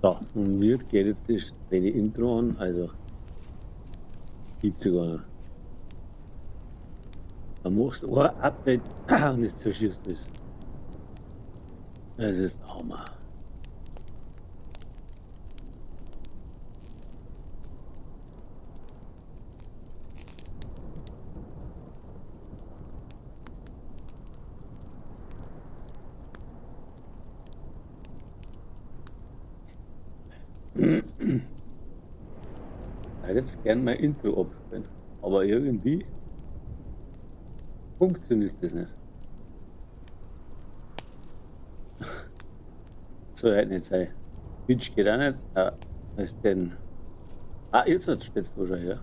So, und mir geht jetzt das kleine Intro an, also gibt's ja gar nicht. Dann machst du ein Update und jetzt zerschießt du es. Das ist der Hammer. Ich hätte jetzt gern mein Intro abspielen, aber irgendwie funktioniert das nicht. Soll halt nicht sein. Twitch geht auch nicht. Was denn? Jetzt steht es wahrscheinlich, ja.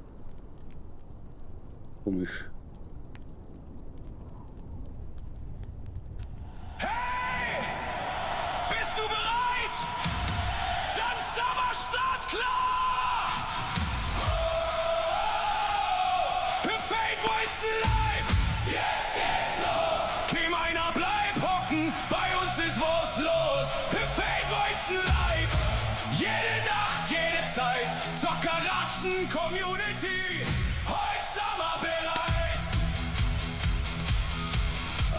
Komisch. Hey! Bist du bereit? Dann Summer startklar! Für Fate Voice live! Jetzt geht's los! Geh meiner, bleib hocken, bei uns ist was los! Für Fate Voice live! Jede Nacht, jede Zeit, Zockeratschen Community! Heute Summer bereit!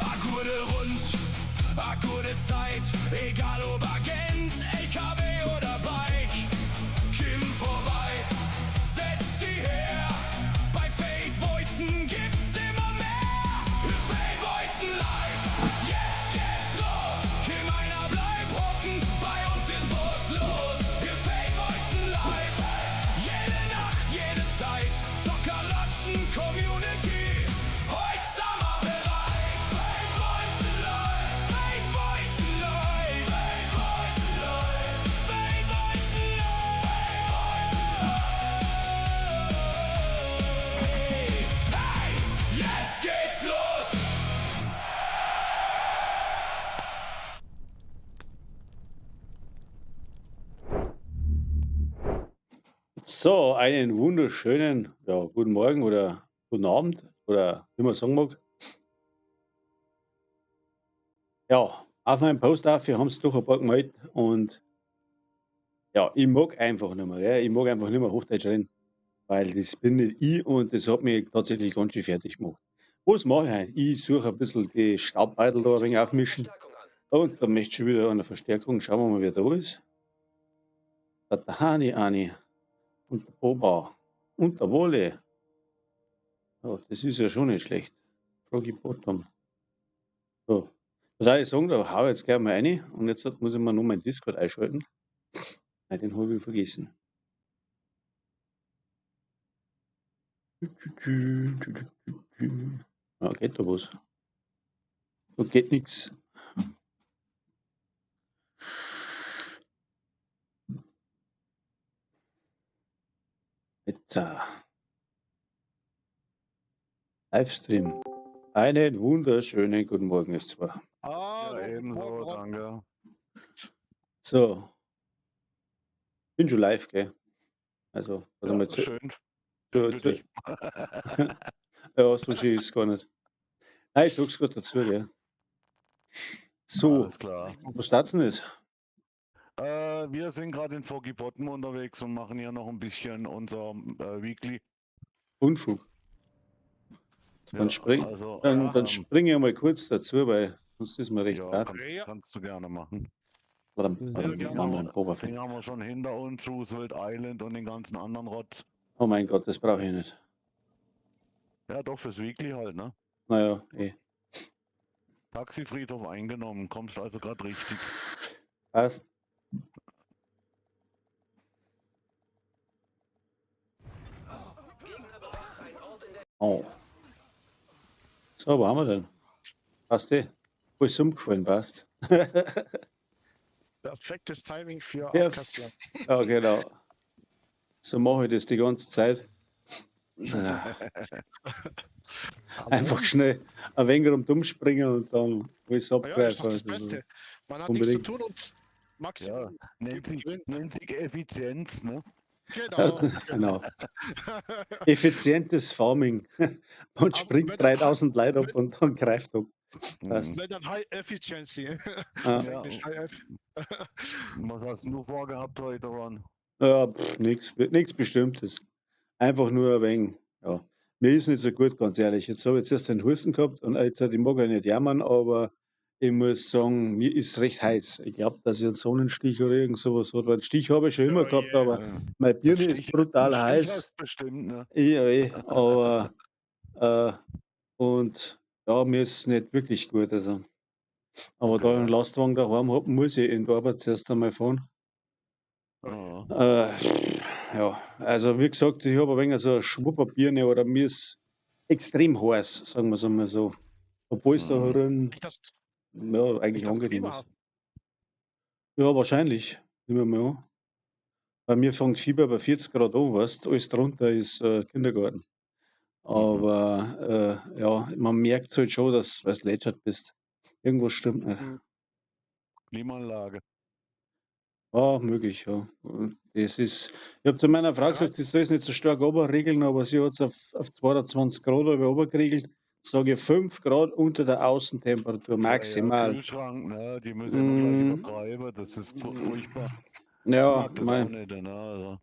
A gute Rund, a gute Zeit, egal ob Agent, LKW oder Bike. Komm vorbei, setz die her, bei Fate Voizen gibt's immer mehr. Fate Voizen live, jetzt geht's los. Komm einer, bleib hocken, bei uns ist was los. Fate Voizen live, jede Nacht, jede Zeit, Zockeratschen Community. Heute Summer bereit, Fate Voizen live, Fate Voizen live, Fate Voizen live, Fate Voizen live. Hey, jetzt geht's los! So, einen wunderschönen guten Morgen oder guten Abend oder wie man sagen mag. Ja, auf meinem Post auf, wir haben es doch ein paar gemeldet und ja, ich mag einfach nicht mehr. Ja, ich mag einfach nicht mehr Hochdeutsch reden, weil das bin nicht ich und das hat mich tatsächlich ganz schön fertig gemacht. Was mache ich heute? Ich suche ein bisschen die Staubbeutel da ein wenig aufmischen und da möchte ich schon wieder eine Verstärkung. Schauen wir mal, wer da ist. Der Hani Ani und der Boba und der Wolle. Ja, das ist ja schon nicht schlecht. Froggy Bottom. So. Da darf ich sagen, da hau ich jetzt gleich mal rein und jetzt muss ich mir noch meinen Discord einschalten. Nein, den habe ich vergessen. Ja, geht da was? Da geht nichts. Jetzt Livestream. Einen wunderschönen guten Morgen, ist zwar. Ja, ebenso, danke. So. Bin schon live, gell? Also, warte mal zu. Schön. Ja, so schön ist es gar nicht. Nein, ich sag's gerade dazu, gell? So, Alles klar. was steht's denn jetzt? Wir sind gerade in Foggy Bottom unterwegs und machen hier noch ein bisschen unser Weekly. Unfug. Dann, dann springe ich mal kurz dazu, weil sonst ist mir recht hart. Kannst du gerne machen. Den haben wir schon hinter uns, Roosevelt Island und den ganzen anderen Rotz. Oh mein Gott, das brauche ich nicht. Ja, doch, fürs Weekly halt, ne? Naja, eh. Taxifriedhof eingenommen, kommst also gerade richtig. Passt. Oh. So, wo haben wir denn? Passt eh. Wo ist umgefallen, passt. Perfektes Timing für Ja, Abkassieren. ja, genau. So mache ich das die ganze Zeit. Einfach schnell ein wenig rumspringen und dann alles Ja, das ist abgreifen. doch das Beste. Man hat nichts zu tun und Maximum. Nennt sich Effizienz, ne? Genau. Genau. Effizientes Farming. Man springt 3000 Leute ab und dann greift ab. Passt. Nicht an High Efficiency. Ja. Auf Englisch, High Eff. Was hast du vorgehabt heute, Ron? Ja, nichts Bestimmtes. Einfach nur ein wenig, ja. Mir ist nicht so gut, ganz ehrlich. Jetzt habe ich zuerst den Husten gehabt und jetzt, ich mag ja nicht jammern, aber ich muss sagen, mir ist recht heiß. Ich glaube, dass ich einen Sonnenstich oder irgend sowas habe. Einen Stich habe ich schon immer Oh gehabt, yeah. aber meine Birne ist brutal Stich heiß. hast bestimmt, ne? Ja, aber und ja, mir ist es nicht wirklich gut. Also. Aber da ich einen Lastwagen daheim habe, muss ich in die Arbeit zuerst einmal fahren. Ja. Ja, also wie gesagt, ich habe ein wenig so eine Schwupperbirne oder mir ist extrem heiß, sagen wir es einmal so. Obwohl es da herin Das, ja, eigentlich das angenehm Klima ist. Ja, wahrscheinlich. Nehmen wir mal an. Bei mir fängt Fieber bei 40 Grad an, weißt, alles drunter ist Kindergarten. Aber ja, man merkt halt schon, dass du lätschert bist. Irgendwas stimmt nicht. Klimaanlage. Ja, möglich, ja. Und das ist, ich habe zu meiner Frau gesagt, sie soll es nicht so stark runterregeln, aber sie hat es auf 22 Grad runtergeregelt. Sage ich 5 Grad unter der Außentemperatur Ja, maximal. Kühlschrank, ne? Die müssen immer gleich Mhm. übertreiben. Das ist furchtbar. Ja, Mag das auch nicht, ne? Also,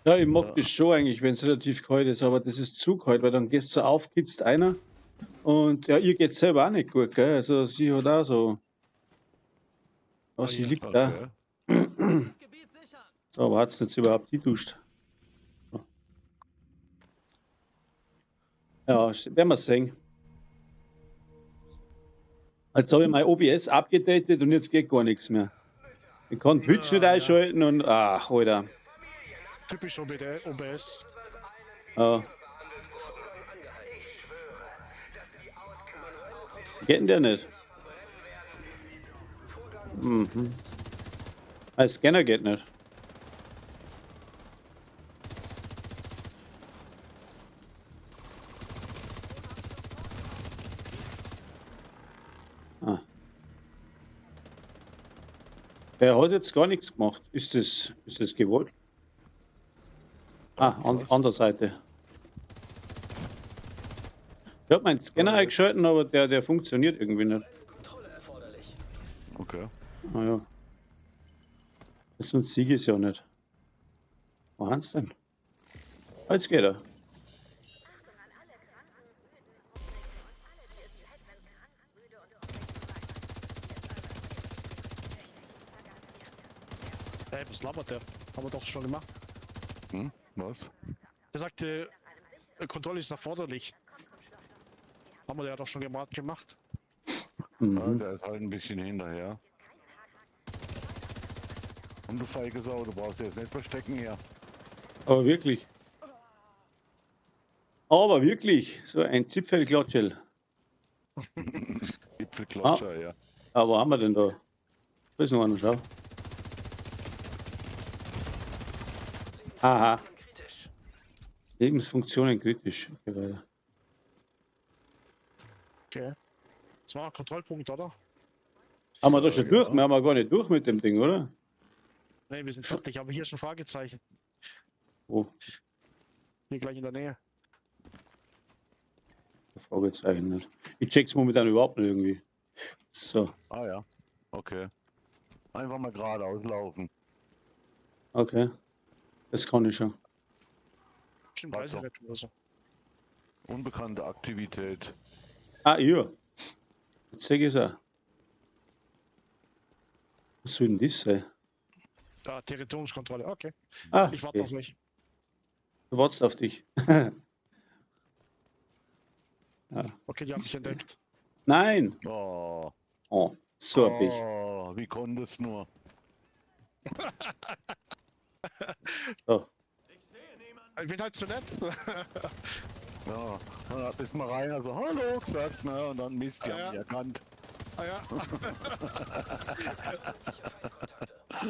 ja, ich mag das schon eigentlich, wenn es relativ kalt ist, aber das ist zu kalt, weil dann gehst du aufkitzt einer und ja, ihr geht selber auch nicht gut, gell? Also sie hat auch so. Ja, sie liegt da. okay. So, aber hat es jetzt überhaupt geduscht? Ja, werden wir sehen. Jetzt habe ich mein OBS abgedatet und jetzt geht gar nichts mehr. Ich kann Twitch nicht einschalten und ach, Alter. typisch OBS. Ja. Geht denn der nicht? Mhm. Ein Scanner geht nicht. Ah. Er hat jetzt gar nichts gemacht. Ist das gewollt? Ah, an der Seite. Ich habe meinen Scanner eingeschalten, aber der funktioniert irgendwie nicht. Okay. Naja. Sonst sieg ich es ja nicht. Wo haben sie denn? Jetzt geht er. Hey, was labert der? Haben wir doch schon gemacht. Hm? Was? Er sagte, Kontrolle ist erforderlich. Haben wir ja doch schon gemacht. Ja, Mhm. der ist halt ein bisschen hinterher. Und du feige Sau, du brauchst jetzt nicht verstecken hier. Aber wirklich. Aber wirklich. So ein Zipfelklatschel. Gipfelklatscher, ja. Aber wo haben wir denn da? Da ist noch einer, schau. Aha. Lebensfunktionen kritisch. Okay, weiter. Okay. Das war ein Kontrollpunkt, oder? Haben wir da schon durch? Wir haben ja gar nicht durch mit dem Ding, oder? Ne, wir sind fertig, aber hier ist ein Fragezeichen. Wo? Hier gleich in der Nähe. Fragezeichen nicht. Ich check's momentan überhaupt nicht irgendwie. So, Ah ja, okay. Einfach mal geradeaus laufen. okay. Das kann ich schon. Bestimmt Warte. Reiserettung oder so. Unbekannte Aktivität. Ah, hier. Jetzt sehe ich es auch. Was soll denn das sein? Da, Territoriumskontrolle, okay. Ah, Ich warte auf okay. euch. Du wartest auf dich. Okay, die haben mich entdeckt. Nein! Oh, Oh, so hab ich. oh, wie konntest nur? So. Ich bin halt zu nett. Ja, dann bist mal rein, also hallo gesagt, ne? Und dann Mist, die Ja. haben mich erkannt. Ah ja. Ah.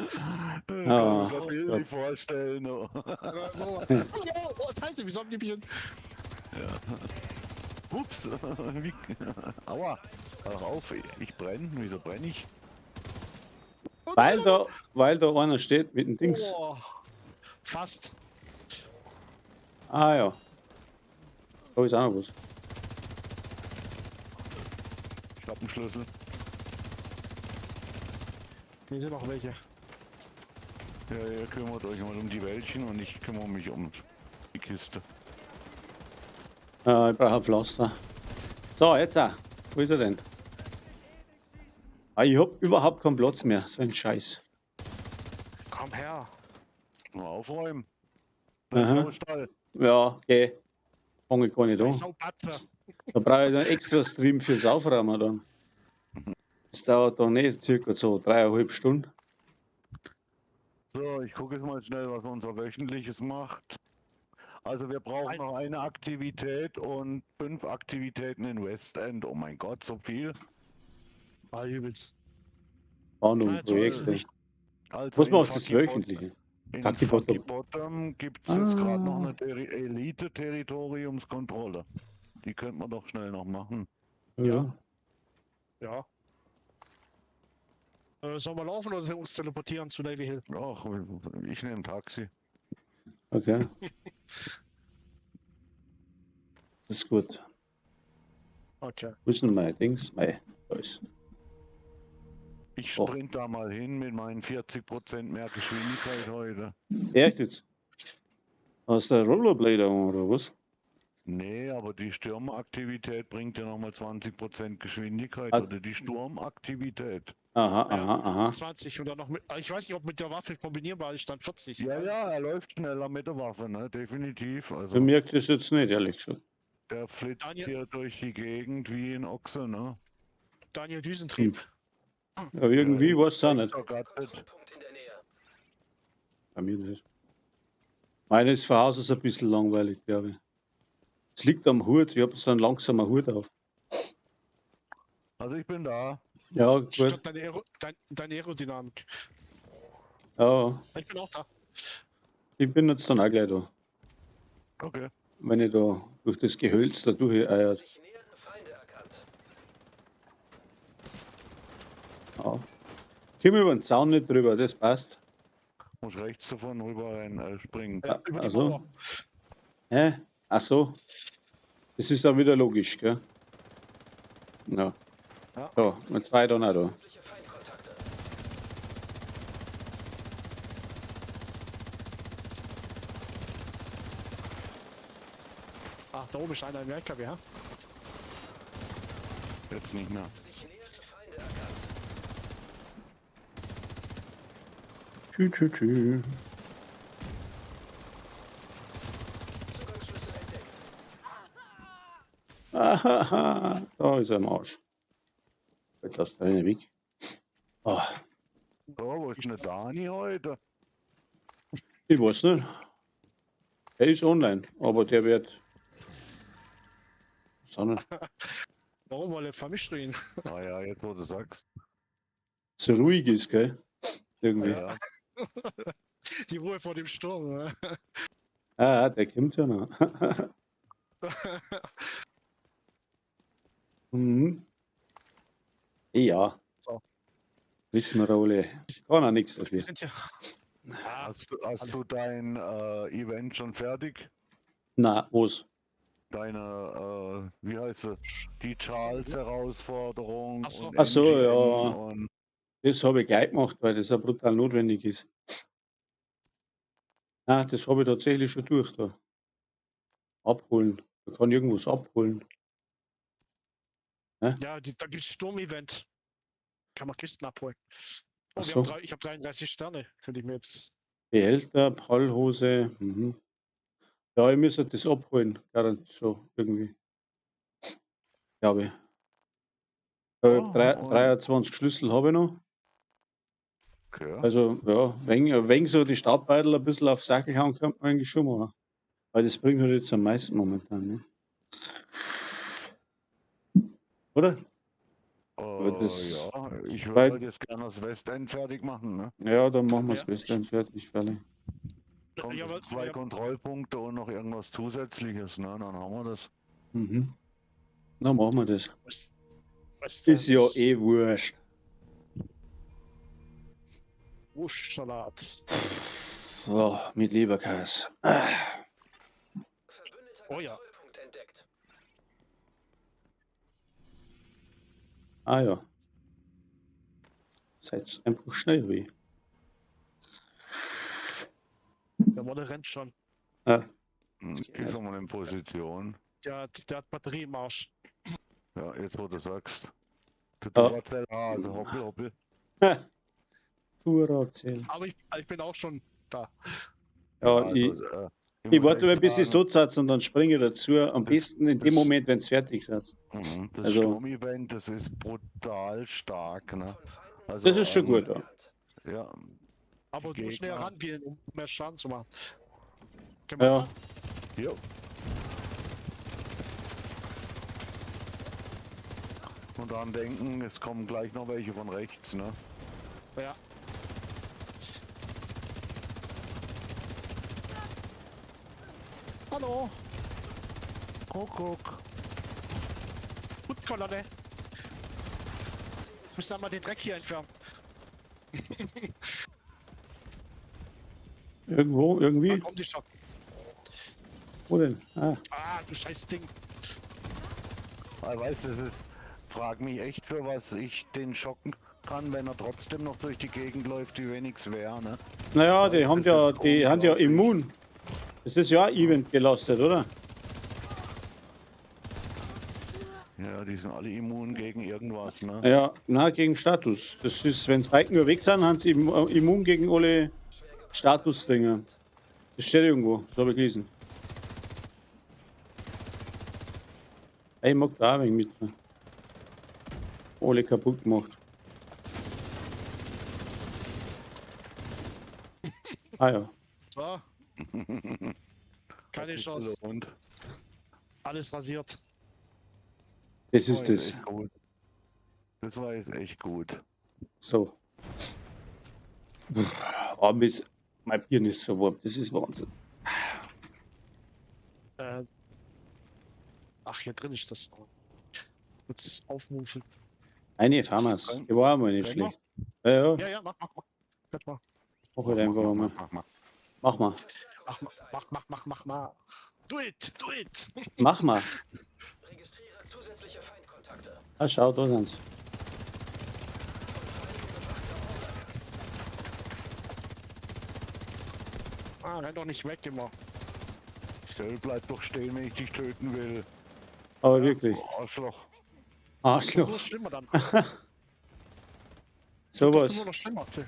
Kann ich mir bildlich vorstellen. Ne? Aber so. Oh, scheiße, wieso haben die mich in... Ups, wie, aua, hör auf, ich brenne, wieso brenne ich? Weil da einer steht mit dem Dings. Oh, fast. Ah ja. Da ist auch noch was. Ich hab einen Schlüssel. Hier sind noch welche. Ja, ihr kümmert euch mal um die Wäldchen und ich kümmere mich um die Kiste. Ich brauche ein Pflaster. So, jetzt auch. Wo ist er denn? Ich hab überhaupt keinen Platz mehr. So ein Scheiß. Komm her. Nur aufräumen. Aha. Saustall. Ja, okay. Fange ich gar nicht Die an. Saubutze. Da brauche ich dann extra Stream fürs Aufräumen dann. Das dauert dann nicht circa so 3,5 Stunden. So, ich gucke jetzt mal schnell, was unser wöchentliches macht. Also wir brauchen noch eine Aktivität und 5 Aktivitäten in Westend. Oh mein Gott, so viel. Ah, übelst. Planung, Na, toll, Projekte. nicht- Also Was in macht das Funky Bot- wöchentliche? In Funky Funky Bottom. Bottom gibt es jetzt gerade noch Ah. eine Elite-Territoriumskontrolle. Die könnte man doch schnell noch machen. Ja. Ja. Sollen wir laufen oder uns teleportieren zu Navy Hill? Ach, ich nehme ein Taxi. Okay. Das ist gut. Okay. Wo ist denn mein Dings? Da ist. Ich Oh. sprint da mal hin mit meinen 40% mehr Geschwindigkeit heute. Echt jetzt? Hast du ein Rollerblader oder was? Nee, aber die Sturmaktivität bringt ja nochmal 20% Geschwindigkeit. Ah. Oder die Sturmaktivität. Aha, Ja. aha, aha. 20 und dann noch mit. Ich weiß nicht, ob mit der Waffe kombinierbar ist, dann 40. Ja, ja, er läuft schneller mit der Waffe, ne? Definitiv. Also Bemerkt das jetzt nicht, ehrlich gesagt. der flitzt Daniel- hier durch die Gegend wie ein Ochse, ne? Daniel Düsentrieb. Ja, irgendwie war es auch nicht. Vergattet. Bei mir nicht. Meine ist von Haus aus ein bisschen langweilig, glaube ich. Es liegt am Hut, ich habe so einen langsamen Hut auf. Also ich bin da. Ja, gut. Stört deine Aerodynamik. Ja, Ich bin auch da. ich bin jetzt dann auch gleich da. Okay. Wenn ich da durch das Gehölz da durcheiert. Ja. Komm über den Zaun nicht drüber, das passt. Muss rechts davon rüber rein springen. Über die also. Mauer. Hä? Ach so. Das ist dann wieder logisch, gell? Ja. Ja. So, und zwei dann auch da. Ach, da oben ist einer im LKW, ja? Jetzt nicht mehr. Tschü, tschü, tschü. Ahaha, da ist er am Arsch. Jetzt lass der eine weg. Oh, So, wo ist denn der Dani heute? ich weiß nicht. Er ist online, aber der wird. So Warum, weil er vermischt du ihn? Ah ja, jetzt wo du sagst. so ruhig ist, gell? Irgendwie. Ja, Die Ruhe vor dem Sturm. Ne? Ah, der kommt ja noch. Mhm. Ja. So. Wissen wir alle. Kann auch nichts dafür. Wir sind ja. Ah, hast du dein Event schon fertig? Na, was? Deine, wie heißt sie? Die Charles-Herausforderung. Ach so. und Ach so, MGM ja. Und Das habe ich gleich gemacht, weil das ja brutal notwendig ist. Ah, das habe ich tatsächlich schon durch da. Abholen. Man kann irgendwas abholen. ja, da gibt es Sturm-Event. Kann man Kisten abholen. Oh, Ach so. ich habe 33 Sterne. Könnte ich mir jetzt. Behälter, Prallhose. Mhm. Ja, ich müsste das abholen. Garantiert so irgendwie. Glaube ich. Ja, 23 Schlüssel habe ich noch. okay. Also, ja, wenn so die Staubbeutel ein bisschen auf Sackel hauen, kann man eigentlich schon machen. Weil das bringt halt jetzt am meisten momentan. Ne? Oder? das- Ja, ich weil- würde halt jetzt gerne das Westend fertig machen, ne? Ja, dann machen wir das Ja. Beste fertig, fertig. Kommt Ja, aber- 2 ja. Kontrollpunkte und noch irgendwas Zusätzliches, ne? Dann haben wir das. Mhm. Dann machen wir das. Was Ist ja eh wurscht. Wurstsalat. Oh, mit Leberkäse. Oh ja. Ah ja. Seid einfach schnell wie. Der Wolle rennt schon. Ah, Ich gehe schon mal in Position. Der hat Batterie im Arsch. Ja, jetzt wo du sagst. Du Ja. Duracell-Hase, hoppel, hoppel. Duracell. Aber ich bin auch schon da. Ja, Also, ich muss warte, echt bis es sagen, dort satz und dann springe ich dazu. Am Das- besten in dem das- Moment, wenn es fertig ist. Das also- Sturm-Event, das ist brutal stark, ne? Also, Das ist schon gut, ja. Ja, Aber Die du musst näher Gegner. rangehen, um mehr Schaden zu machen. Können wir Ja. machen? jo. Und daran denken, es kommen gleich noch welche von rechts, ne? Ja. Hallo, Kuckuck. Hundkolonne. Müssen wir mal den Dreck hier entfernen. Irgendwo, Da irgendwie. kommt die schon. Wo denn? Ah, Ah, du scheiß Ding. Weißt du, frag mich echt, für was ich den schocken kann, wenn er trotzdem noch durch die Gegend läuft, wie wenn nichts wäre, ne? naja, die Das haben ist ja, die haben ja unglaublich. immun. Das ist ja auch Event gelastet, oder? Ja, die sind alle immun gegen irgendwas, ne? Ja, na, gegen Status. Das ist, wenn Spiken nur weg sind, haben sie immun gegen alle Status-Dinger. Das steht irgendwo, so habe ich gelesen. Ich mag da ein wenig mit. Alle kaputt gemacht. Ah ja. So. Keine Chance. Und Alles rasiert. Das ist das. echt gut. Das war jetzt echt gut. So. Oh, mein Bier ist so warm. Das ist Wahnsinn. Ach, hier drin ist das. Kurz aufmufen. Eine Farmers. Die war mal nicht Können wir? schlecht. Ja, ja. Ja, ja, mach. Könnt mal. Mach halt einfach mal. Mach mal. Mach. Do it. Mach mal. Registriere zusätzliche Feindkontakte. Ah, schau, da sind's. Ah, renn doch nicht weg immer. Stell, bleib doch stehen, wenn ich dich töten will. Aber wirklich. Arschloch. Nur Arschloch. schlimmer dann. Sowas. Nur noch schlimmer. Phil.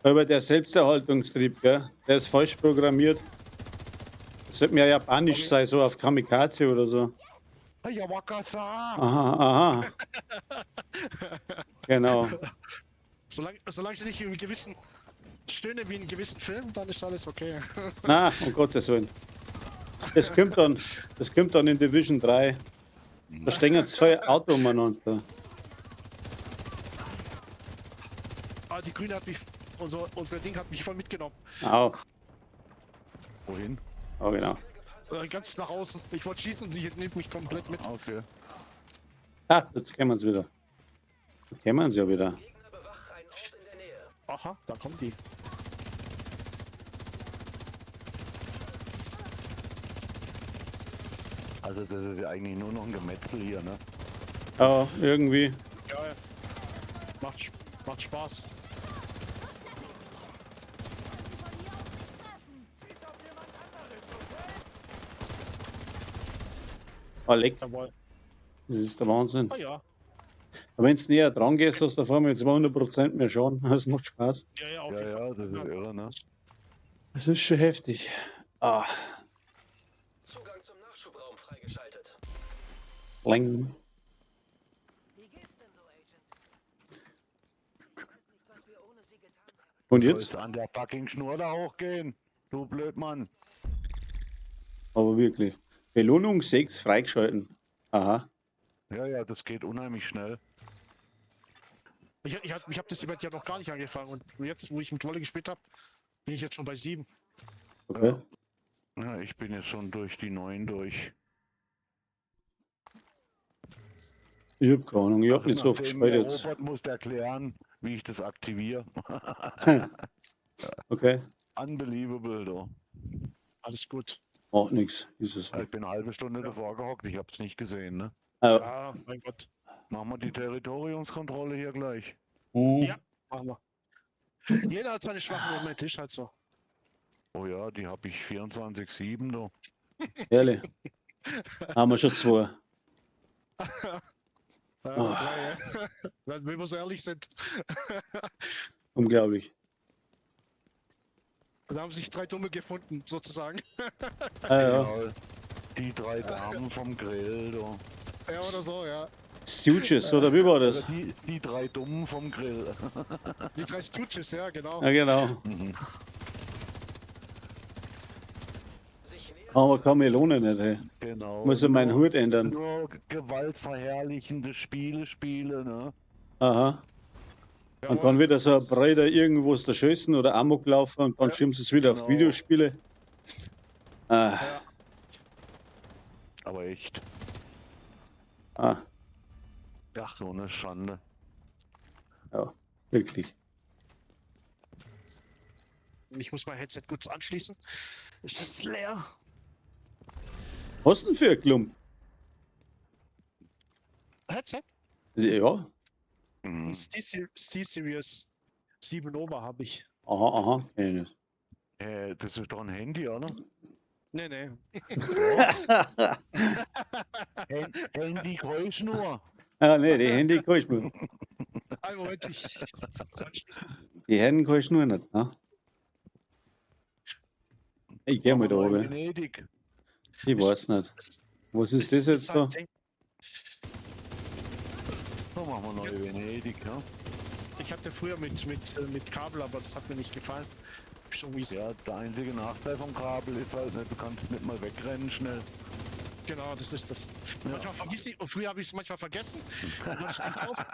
Aber der Selbsterhaltungstrieb, gell? Der ist falsch programmiert. Das sollte mehr japanisch sein, so auf Kamikaze oder so. Ja, Wakasa! Aha, aha. Genau. Solange sie nicht in gewissen stöhnen wie in gewissen Filmen, dann ist alles okay. Na, um Gottes Willen. Das kommt dann in Division 3. Da stehen zwei Autos umeinander. Ah, die Grüne hat mich, unsere Ding hat mich voll mitgenommen. Au. Wohin? Oh, genau. Ganz nach außen. Ich wollte schießen und sie nimmt mich komplett mit. Okay. Ah, jetzt kennen wir uns wieder. Da kennen wir uns ja wieder. Gegner bewacht einen Ort in der Nähe. Aha, da kommen die. Also das ist ja eigentlich nur noch ein Gemetzel hier, ne? Ja, irgendwie. Ja, ja. Macht Spaß. Ah, leck. Jawohl. Das ist der Wahnsinn. Ah ja. Aber wenn du näher dran gehst, hast du auf einmal 200% mehr Schaden. Das macht Spaß. Ja, auf Ja, jeden ja, Fall. das ist irre, ne? Das ist schon heftig. Ah, Zugang zum Nachschubraum freigeschaltet. Lang. Wie geht's denn so, Agent? Ich weiß nicht, was wir ohne Sie getan hätten. Und Sollst jetzt? an der fucking Schnur da hochgehen. Du Blödmann. Aber wirklich. Belohnung 6 freigeschalten. Aha. Ja, ja, das geht unheimlich schnell. Ich hab das Event ja noch gar nicht angefangen und jetzt, wo ich mit Wolle gespielt habe, bin ich jetzt schon bei 7. Okay. Ja, ich bin jetzt schon durch die 9 durch. Ich hab keine Ahnung. Ich hab Also nicht so oft nachdem gespielt der jetzt. Robert muss erklären, wie ich das aktiviere. Okay. Unbelievable, du. Alles gut. Macht nix. Ist es Ich bin eine halbe Stunde davor gehockt, ich hab's nicht gesehen, ne? Ah, Ja, mein Gott. Machen wir die Territoriumskontrolle hier gleich. Ja. Machen wir. Jeder hat seine schwachen Momente, ist halt so. Oh ja, die habe ich 24/7 da. Ehrlich. Haben wir schon 2. Ja, Oh. 3, ja. Wenn wir so ehrlich sind. Unglaublich. Da haben sich 3 Dumme gefunden, sozusagen. Ja. Ja, die 3 Damen vom Grill da. Ja, oder so, ja. Stooges, oder wie war das? Oder die 3 Dummen vom Grill. Die 3 Stooges, ja, genau. Ja, genau. Mhm. Sich näher. Aber kann Melone nicht, hey. Genau. Muss ich meinen Nur- Hut ändern. Nur gewaltverherrlichende Spiele, ne? Aha. Und Jawohl. dann wieder so ein Breiter irgendwo ist der Schießen oder Amok laufen und dann Ja, schimpft es wieder auf genau. Videospiele. Ah, Ja. Aber echt, ah, so eine Schande. ja, wirklich. Ich muss mein Headset kurz anschließen. Ist das leer? Was denn für ein Klump? Headset? Ja, Mhm. C-Series 7 Nova habe ich. aha, kenn ich nicht. Das ist doch ein Handy, oder? Nee, nee. Handy größ nur. Ah, nee, die Handy kann ich nur. Einen Moment, ich anschließen. Die Hände kann ich nur nicht, ne? Ich geh mal da oben. Venedig. Ich weiß nicht. Was ist das jetzt da? So machen wir neue Venedig, ja? Ich hatte früher mit Kabel, aber das hat mir nicht gefallen. Schon wie Ja, der einzige Nachteil vom Kabel ist halt, ne, du kannst nicht mal wegrennen schnell. Genau, das ist das. Manchmal vergiss ich, und früher habe ich es manchmal vergessen. Und dann steht drauf.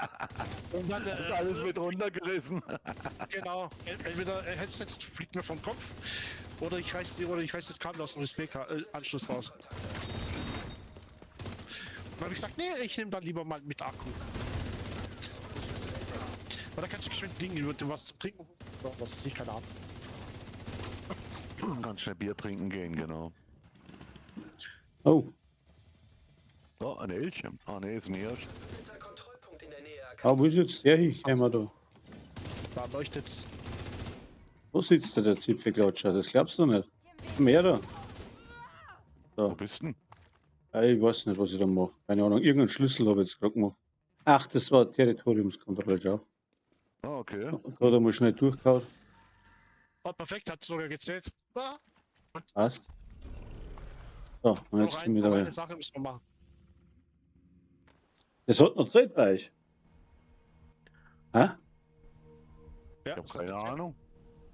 Und dann Das ist alles mit runtergerissen. genau. Entweder Headset fliegt mir vom Kopf oder ich reiß das Kabel aus dem USB-Anschluss raus. Und dann habe ich gesagt, nee, ich nehme dann lieber mal mit Akku. Und dann kannst du geschwind Dinge, was zu trinken. Oder was ist nicht, keine Ahnung. Ganz schnell Bier trinken gehen, genau. Oh, So, ein Elchen. Ah ne, ist ein Hirsch. Kontrollpunkt in der Nähe erkannt. aber wo ist jetzt der hier? Gehen wir da. Da leuchtet's. Wo sitzt der Zipfelklatscher? Das glaubst du nicht. Mehr da. Wo bist du denn? Ja, ich weiß nicht, was ich da mache. Keine Ahnung. Irgendeinen Schlüssel habe ich jetzt gerade gemacht. Ach, das war Territoriumskontrolle, schau. Ah, okay. Gerade mal schnell durchgehauen. Oh, perfekt, hat sogar gezählt. Ah, Passt. So, und jetzt kommen wir noch da eine rein. Sache müssen wir machen. Das hat noch Zeit bei euch. Hä? Ja, Ich habe das hat keine gezählt. Ahnung.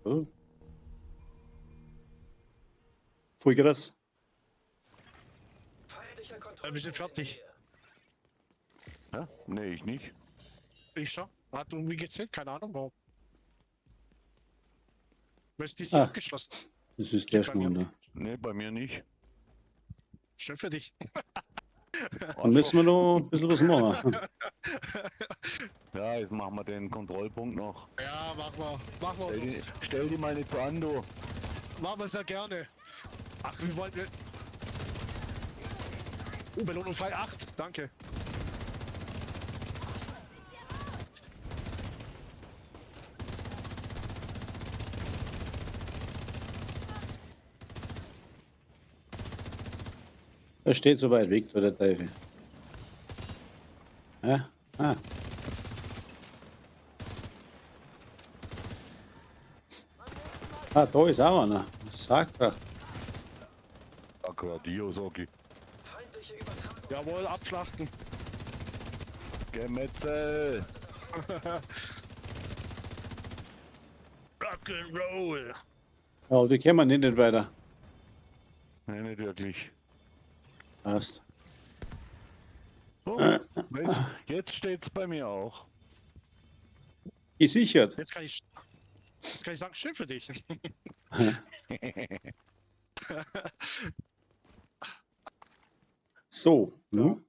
Oh. Voll krass. Feindlicher Wir Kontrollpunkt sind fertig. in der Nähe. Ja? Nee, ich nicht. Ich schon. Hat irgendwie gezählt, keine Ahnung warum. Wer ist dies Ah. hier abgeschlossen? Das ist der Bei mir. schon da. Nee, bei mir nicht. Schön für dich. Dann müssen wir noch ein bisschen was machen. Ja, jetzt machen wir den Kontrollpunkt noch. Ja, machen wir. Stell die mal nicht so an, du. Machen wir sehr gerne. Ach, wie wollen wir. Belohnung frei 8, danke. Er steht so weit weg, der Teufel. Ja? Ah. Ah, da ist auch einer. Sagt er. Aquadio, Soki. Feindliche Übertragung. Jawohl, abschlachten. Gemetzel. Rock'n'Roll. Ja, die können wir nicht weiter. Nee, nicht wirklich. Passt. Oh, jetzt steht's bei mir auch. Gesichert. Jetzt kann ich sagen, schön für dich. So. Nun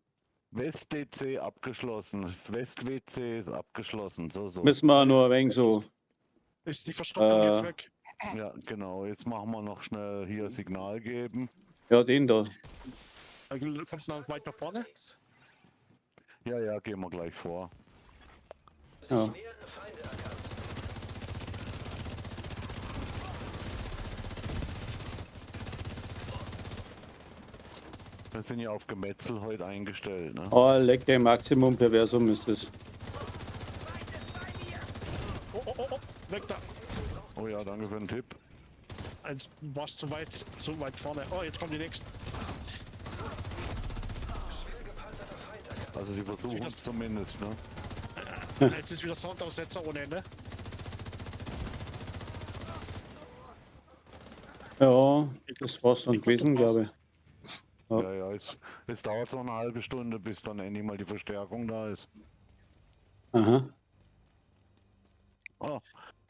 West-DC abgeschlossen. Das West-WC ist abgeschlossen. So. müssen wir nur ein wenig so. Ist die Verstopfung jetzt weg? Ja, genau. Jetzt machen wir noch schnell hier Signal geben. Ja, den da. Kommt noch weit nach vorne? Ja, ja, gehen wir gleich vor. Ja. Nähernde Feinde erkannt. Wir sind ja auf Gemetzel heute eingestellt, ne? Oh, lecker, Maximum Perversum ist das. Oh, weg da. Oh ja, danke für den Tipp. Eins warst zu weit vorne. Oh, jetzt kommen die nächsten. Schwer gepanzerter Feind erkannt. Also sie versuchen es zumindest, ne? Jetzt ist wieder Soundaussetzer ohne Ende. Ja, das war's dann gewesen, glaube ich. Ja. Ja, ja, es dauert so eine halbe Stunde, bis dann endlich mal die Verstärkung da ist. Aha. Ah,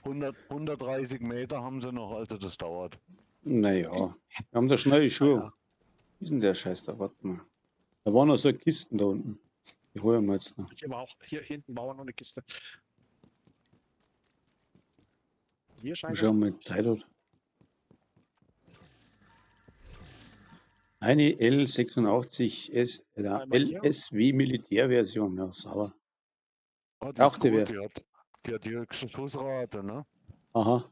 130 Meter haben sie noch, also das dauert. Naja, wir haben da schnelle Schuhe. Wie ist denn der Scheiß da? Warte mal. Da waren noch so Kisten da unten. Die holen wir jetzt noch. Hier hinten war noch eine Kiste. Hier Mal scheint schauen, mal Zeit hat. Eine L86 LSW Militärversion. Ja, sauber. Ah, die Dachte ist gut, wer. die hat die höchste Schussrate, ne? Aha.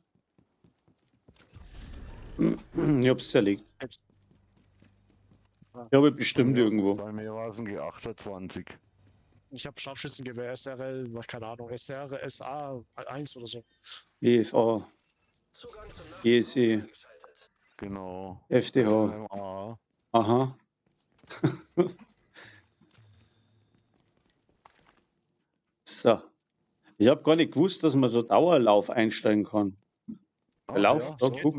Ich hab's zerlegt. jetzt. Ich habe bestimmt Ja, irgendwo. Bei mir war es ein G28. Ich habe Scharfschützengewehr, SRL, keine Ahnung, SR, SA 1 oder so. EFA, Zugang zum GSE, geschaltet. Genau. FDH. MMA. Aha. So. Ich habe gar nicht gewusst, dass man so Dauerlauf einstellen kann. Ach Lauf, ja, da so guck.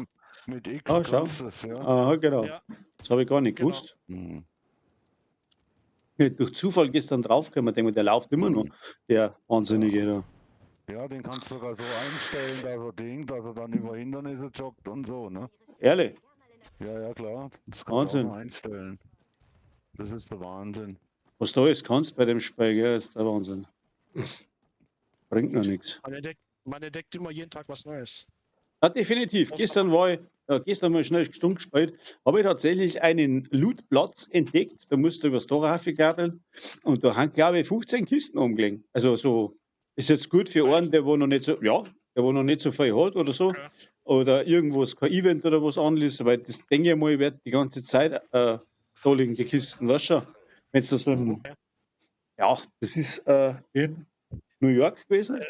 mit X Ah, schau. kannst du es, ja. Aha, genau. Ja, Das habe ich gar nicht Genau. gewusst. Hm. Durch Zufall gestern draufgekommen, ich denke, der läuft immer noch, der Wahnsinnige da. Ja, den kannst du sogar so einstellen, dass er dann über Hindernisse joggt und so, ne? Ehrlich? Ja, ja, klar. Das kannst Wahnsinn. du auch noch einstellen. Das ist der Wahnsinn. Was du alles kannst bei dem Spiel, gell, ist der Wahnsinn. Bringt noch nichts. man entdeckt immer jeden Tag was Neues. Ja, definitiv. Gestern mal schnell stumm gespielt, habe ich tatsächlich einen Lootplatz entdeckt. Da musst du übers Torhafen gabeln und da haben, glaube ich, 15 Kisten umgelegen. Also so ist jetzt gut für einen, der wo noch nicht so, ja, der wo noch nicht so viel hat oder so. Ja. Oder irgendwas, kein Event oder was anderes, weil das denke ich mal, wird die ganze Zeit da liegen, die Kisten, weißt du schon. Wenn du so ein, Okay. ja, das ist in New York gewesen.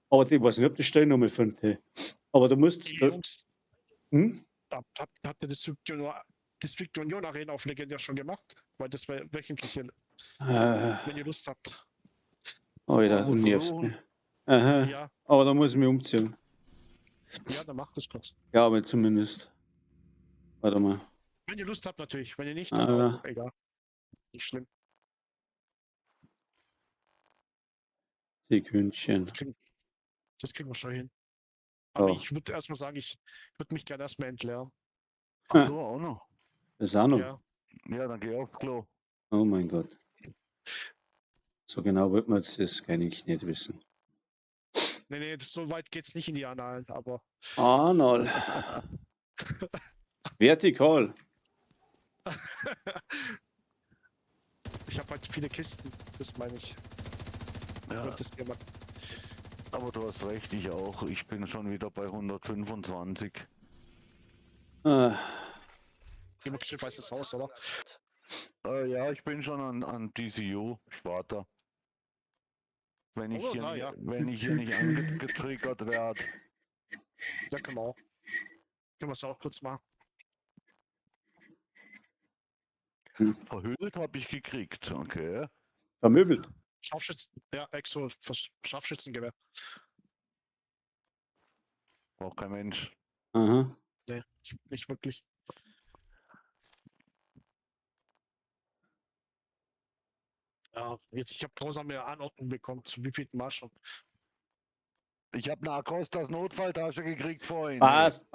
Aber ich weiß nicht, ob die Stellnummer finde. Aber du musst. Die Jungs, Hm? habt ihr District Union Arena auf Legendär schon gemacht? Weil das wäre wöchentlich, wenn ihr Lust habt. Oh, ja, du Oh, nervst verloren. mich. Aha. Ja, Aber da muss ich mich umziehen. dann macht das kurz. Ja, aber zumindest. Warte mal. Wenn ihr Lust habt natürlich, wenn ihr nicht, dann Ah. auch egal. Nicht schlimm. Sekündchen. Das kriegen wir schon hin. Aber Ja. ich würde erstmal sagen, ich würde mich gerne erstmal entleeren. Ach so, auch noch. Das ist auch noch. Ja. Ja, dann geh aufs Klo. Oh mein Gott. So genau wird man das kann ich nicht wissen. Nee, so weit geht's nicht in die Annalen, aber Arnold. Vertikal. ich habe halt viele Kisten, das meine ich. Ja, Das Thema. aber du hast recht, ich auch. Ich bin schon wieder bei 125. Immer schön weißes Haus, oder? Ja, ich bin schon an DCU. Ich warte. Wenn ich, Oh, hier, na nicht, ja. wenn ich hier nicht angetriggert werde. Ja, können wir auch. Können wir es auch kurz machen. Verhüllt habe ich gekriegt, okay. Vermöbelt. Scharfschützen, ja, Exo, Scharfschützengewehr. Braucht kein Mensch. Aha. Nee, nicht wirklich. Ja, jetzt, ich habe grausame Anordnung bekommen, zu wie vielen Mal schon. Ich habe eine Acostas Notfalltasche gekriegt vorhin. Passt,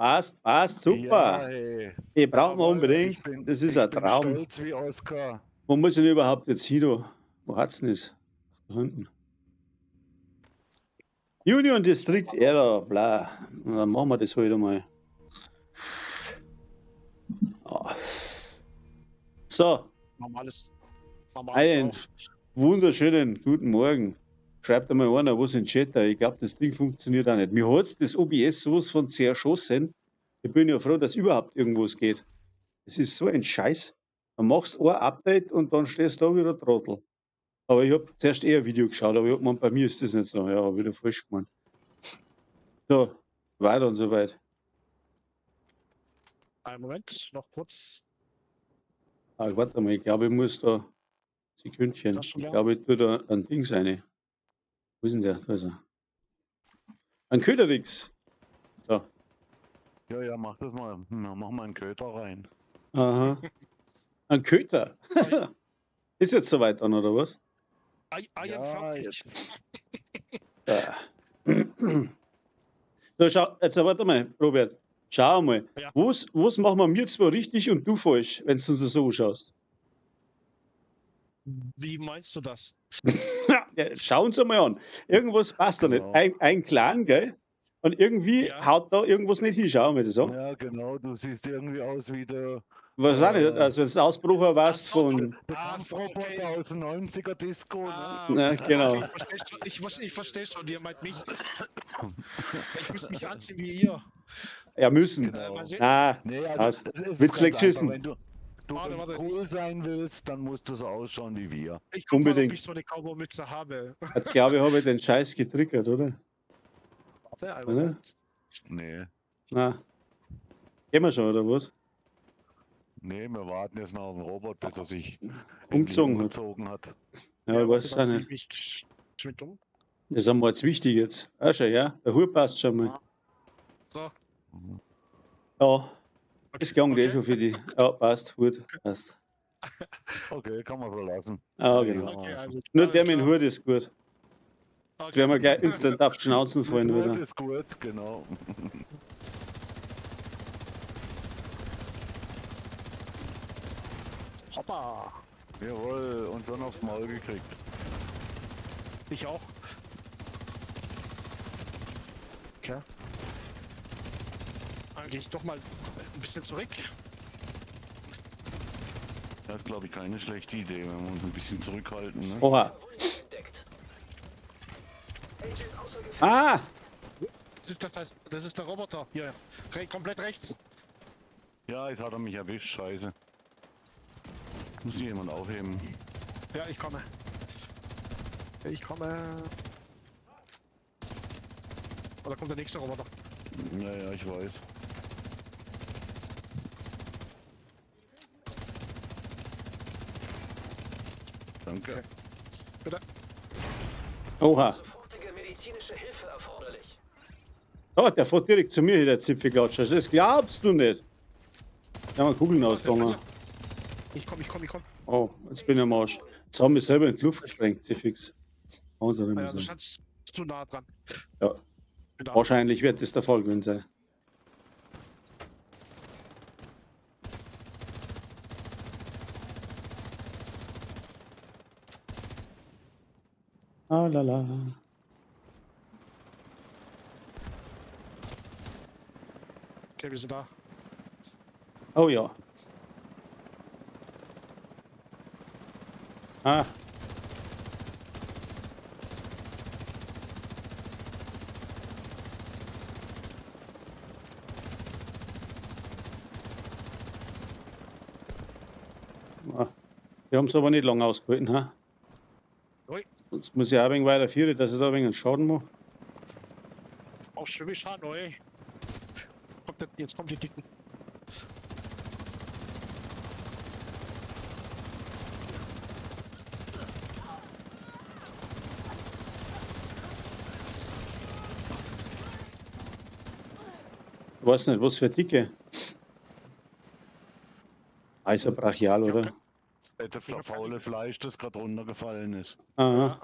super. Ja, hey. Die brauchen wir Aber unbedingt. ich bin- Das ist ich ein bin Traum. Stolz wie Oscar. Wo muss ich denn überhaupt jetzt hin? Da? Wo hat's denn das? Da hinten. Union District Error, bla. Und dann machen wir das heute mal. Ah. So, Normales Ein- auf. wunderschönen guten Morgen. Schreibt einmal einer was in den Chat. Ich glaube, das Ding funktioniert auch nicht. Mir hat das OBS sowas von zerschossen. Ich bin ja froh, dass überhaupt irgendwas geht. Es ist so ein Scheiß. Dann machst du ein Update und dann stehst du da wieder Trottel. Aber ich habe zuerst eher ein Video geschaut, aber ich hab gemeint, bei mir ist das nicht so. Ja, hab wieder falsch gemacht. So, weiter und so weit. Einen Moment, noch kurz. Ah, warte mal, ich glaube, ich muss da Sekündchen. Ist das schon Ich da? glaube, ich tue da ein Ding rein. Wo ist denn der? Da ist er. Ein Köderix. So. Ja, mach das mal. Mach mal einen Köter rein. Aha. Ein Köter. Ist jetzt soweit dann, oder was? I am Ja, fertig. jetzt. Ja. So, schau, jetzt warte mal, Robert. Schau mal. Ja. Was machen wir mir zwar richtig und du falsch, wenn du uns so schaust? Wie meinst du das? Ja, schau uns einmal an. Irgendwas passt da Genau. nicht. Ein Clan, gell? Und irgendwie Ja. haut da irgendwas nicht hin. Schau mal das an. Ja, genau. Du siehst irgendwie aus wie der Was auch nicht. Also, das Ausbrucher warst Ach so, von. Kampfroboter okay. aus den 90er Disco. Ne? Ja, Okay, genau. ich verstehe schon, ihr meint mich. Ich muss mich anziehen wie ihr. Ja, müssen. Genau. Mal sehen. Ah, Nee, das- es ist Witz ganz leckt einfach, Schissen. Wenn du Warte, wenn du warte. cool sein willst, dann musst du so ausschauen wie wir. Ich guck mal, ob Unbedingt. ich so eine Cowboy-Mütze habe. jetzt glaube ich, habe ich den Scheiß getriggert, oder? Warte, einen Oder? Moment. Nee. Na. Gehen wir schon, oder was? Nee, wir warten jetzt noch auf den Robot, bis er sich Umgezogen hat. umgezogen hat. Ja, ich weiß es warte, auch dann nicht. zieh ich mich schmidt um. Das haben wir jetzt wichtig jetzt. Ah, schon, ja. Der Hut passt schon mal. So. Ja, das klang okay. eh schon für die. Ja, passt, Hut, passt. Okay, kann man verlassen. Ah, genau. Okay, also. Nur alles der mit dem klar. Hut ist gut. Okay. Jetzt werden wir gleich instant auf die Schnauzen fallen Gut wieder. ist gut, genau. Hoppa. Jawohl, und schon aufs Maul gekriegt. Ich auch. Okay. Dann gehe ich doch mal ein bisschen zurück. Das ist, glaube ich, keine schlechte Idee, wenn wir uns ein bisschen zurückhalten. Ne? Oha. Ah! Das ist der Roboter. Hier. Komplett rechts. Ja, jetzt hat er mich erwischt, scheiße. Muss jemand aufheben. Ja, ich komme. Ich komme. Oh, da kommt der nächste Roboter. Naja, ich weiß. Danke. Bitte. Oha. Sofortige medizinische Hilfe erforderlich. Oh, der fährt direkt zu mir, der Zipfelklatscher. Das glaubst du nicht. Da haben wir Kugeln ausgegangen. Ich komme. Oh, jetzt bin ich am Arsch. Jetzt haben wir selber in die Luft gesprengt, Zifix. Wahnsinn, Ja, du also. standst zu nah dran. Ja. Bin da. Wahrscheinlich wird das der Fall gewesen sein. Ah, la, la. Okay, wir sind da. Oh ja. Ah. Ah. Wir haben es aber nicht lange ausgehalten, ha? Ui. Jetzt muss ich auch ein wenig weiter führen, dass ich da ein wenig Schaden mache. Auch schwäbisch Hanoi. Jetzt kommt die Dicken. Ich weiß nicht, was für dicke. Eiser brachial, oder? Das faule Fleisch, das gerade runtergefallen ist. Aha.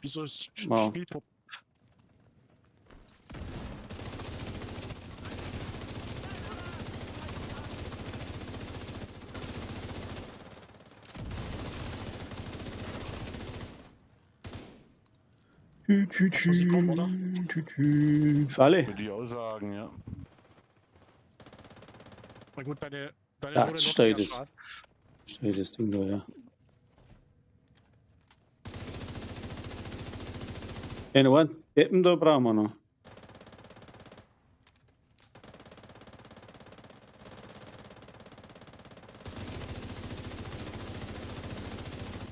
Wieso ist Wow. Spieltrupp? muss ich kommen, oder? Falle. Würde ich auch sagen, ja. Na gut, deine Ja, Runde jetzt nutzt steht ja es. schon. Steht das Ding da, ja. Den einen Deppen da brauchen wir noch.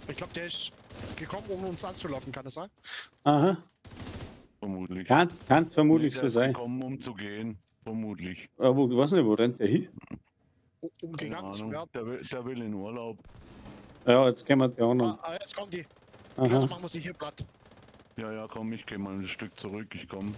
Ich glaube, der ist gekommen, um uns anzulocken, kann das sein? Aha, Vermutlich. kann vermutlich Nee, so der ist sein. gekommen, um zu gehen. Vermutlich. Aber ich weiß nicht, wo rennt der hin? Um Keine gegangen zu Ahnung. werden. Der will in Urlaub. Ja, jetzt gehen wir die anderen. Jetzt kommen die. Ja, dann Aha. machen wir sie hier platt. Ja, ja, komm, ich gehe mal ein Stück zurück. Ich komme.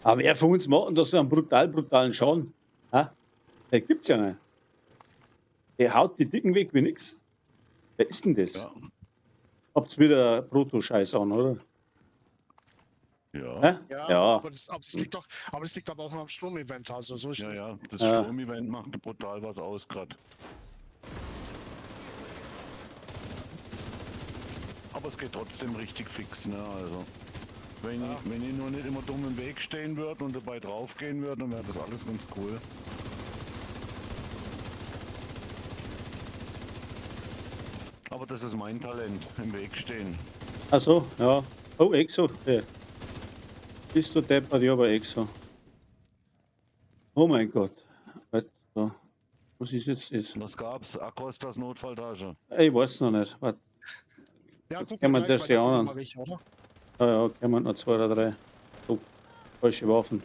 Aber wer von uns macht denn da so einen brutalen Schaden? Ha? Der gibt's ja nicht. Der haut die Dicken weg wie nix. Wer ist denn das? Ja. Habt's wieder Proto-Scheiß an, oder? Ja. Hä? Ja, Ja. Aber, das liegt doch, aber das liegt aber auch am Sturm-Event, also so ist Ja, nicht. ja, das Ja. Sturm-Event macht brutal was aus gerade. Aber es geht trotzdem richtig fix, ne? Also, wenn ich nur nicht immer dumm im Weg stehen würde und dabei draufgehen würde, dann wäre das alles ganz cool. Aber das ist mein Talent, im Weg stehen. Ach so, ja. Oh, Exo. Ja. Bist du deppert, ja, aber Exo. Oh mein Gott. Alter. Was ist jetzt das? Was gab's? Akostas Notfalltasche. Ich weiß noch nicht. Warte. Ja, Jetzt guck gehen wir mal gleich, das weil ja da an. kommen wir welche, oder? Ah ja, kommen noch 2 oder 3. Oh, falsche Waffen.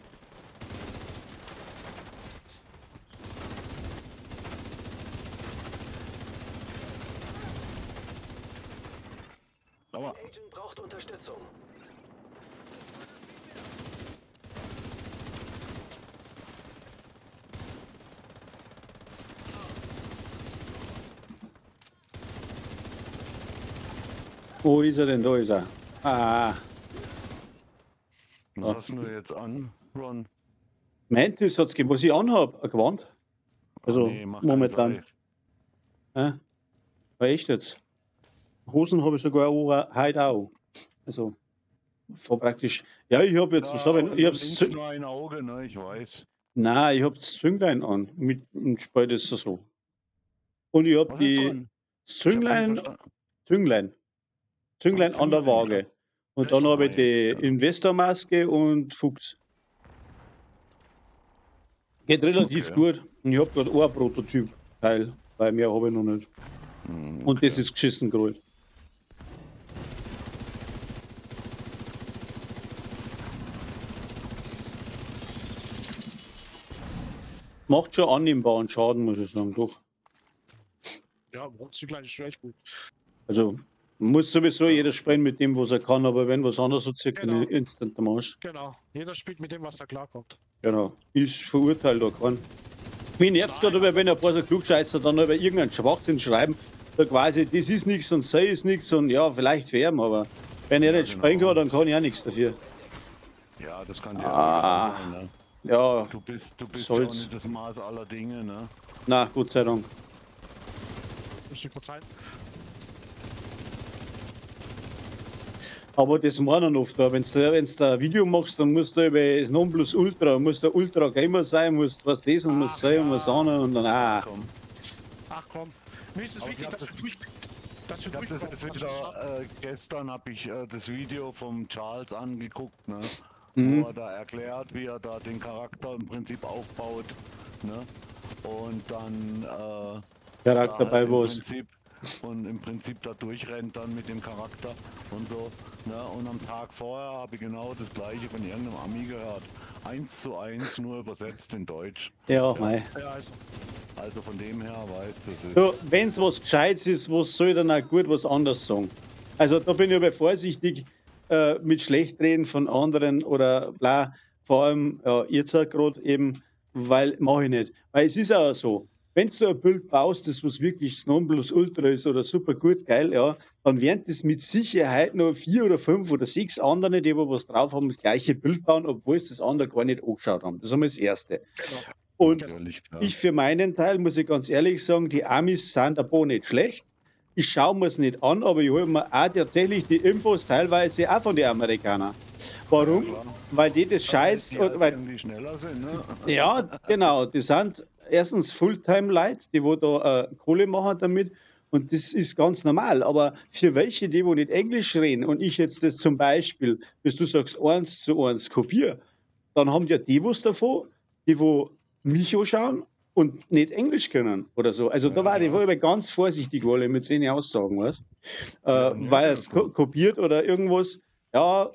Aber Agent braucht Unterstützung. Wo ist er denn? Da ist er. Ah, was hast du jetzt an, Ron? Mantis hat's gegeben, was ich anhab, ein Gewand. Also Nee, mach keinen momentan. Seil. Ja? War echt jetzt. Hosen habe ich sogar auch, heute auch. Also, war praktisch. Ja, ich habe jetzt, was habe ich? Ich hab's links nur ein Auge, ne? Ich weiß. Nein, ich habe das Zünglein an. Mit dem Spalt ist es so. Und ich habe Was ist die dran? das Ich hab Zünglein, nicht verstanden. Zünglein an der Zünglein, Waage. Und Das dann ist habe ich die geil, ja. Investormaske und Fuchs. Geht relativ Okay. gut. Und ich habe gerade auch ein Prototyp-Teil, weil mehr habe ich noch nicht. Hm, Und das ist geschissen gerollt. Macht schon annehmbaren Schaden, muss ich sagen, doch. Ja, Züglein ist schon echt gut. Also muss sowieso jeder spielen mit dem, was er kann, aber wenn was anderes so circa Genau. instant am Arsch. Genau. Jeder spielt mit dem, was da klarkommt. Genau. Ich verurteile da keinen. Mich nervt's gerade, aber wenn ein paar so Klugscheißer dann über irgendeinen Schwachsinn schreiben, so quasi, das ist nichts und sei ist nichts und ja, vielleicht färben, aber wenn er nicht springen genau. kann, dann kann ich auch nichts dafür. Ja, das kann dir Ah. auch sein, ne? Ja, Du bist ja auch soll's. nicht das Maß aller Dinge, ne? na, Gott sei Dank. Muss ich kurz sein. Aber das meinen oft, wenn du ein Video machst, dann musst du über das Nonplusultra, musst du Ultra Gamer sein, musst was lesen, musst Ach, sein und ja. was anderes und dann, Komm. Ach komm. Mir ist es Aber wichtig, ich hab dass wir das- durch. Dass wir Ich habe das durchkommen. jetzt dass wir schaffen. wieder, gestern habe ich das Video vom Charles angeguckt, ne? Mhm. Wo er da erklärt, wie er da den Charakter im Prinzip aufbaut, ne? Und dann Charakter da bei halt was. im Prinzip da durchrennt dann mit dem Charakter und so, ne? Und am Tag vorher habe ich genau das gleiche von irgendeinem Ami gehört. 1:1 nur übersetzt in Deutsch. Ja, mei. Ja, also. Also von dem her weißt du, So, das ist. wenn es was Gescheites ist, was soll ich dann auch gut was anderes sagen? Also da bin ich aber vorsichtig mit Schlechtreden von anderen oder bla. Vor allem jetzt gerade eben, weil mache ich nicht. Weil es ist auch so, wenn du ein Bild baust, das was wirklich das Nonplusultra ist oder super gut geil, ja, dann werden das mit Sicherheit noch 4 oder 5 oder 6 andere, die aber was drauf haben, das gleiche Bild bauen, obwohl es das andere gar nicht angeschaut haben. Das ist einmal das Erste. Und Natürlich, klar. ich für meinen Teil muss ich ganz ehrlich sagen, die Amis sind aber nicht schlecht. ich schaue mir es nicht an, aber ich hole mir auch tatsächlich die Infos teilweise auch von den Amerikanern. Warum? klar. Weil die das Scheiß, Die und weil, irgendwie schneller sind, ne? ja, genau, die sind erstens Fulltime-Leute, die wo da Kohle machen damit. Und das ist ganz normal. Aber für welche, die wo nicht Englisch reden und ich jetzt das zum Beispiel, bis du sagst, 1:1 kopiere, dann haben ja die was davon, die wo mich anschauen und nicht Englisch können oder so. Also da war ich war aber ganz vorsichtig alle mit seinen Aussagen, weißt weil es kopiert oder irgendwas. Ja,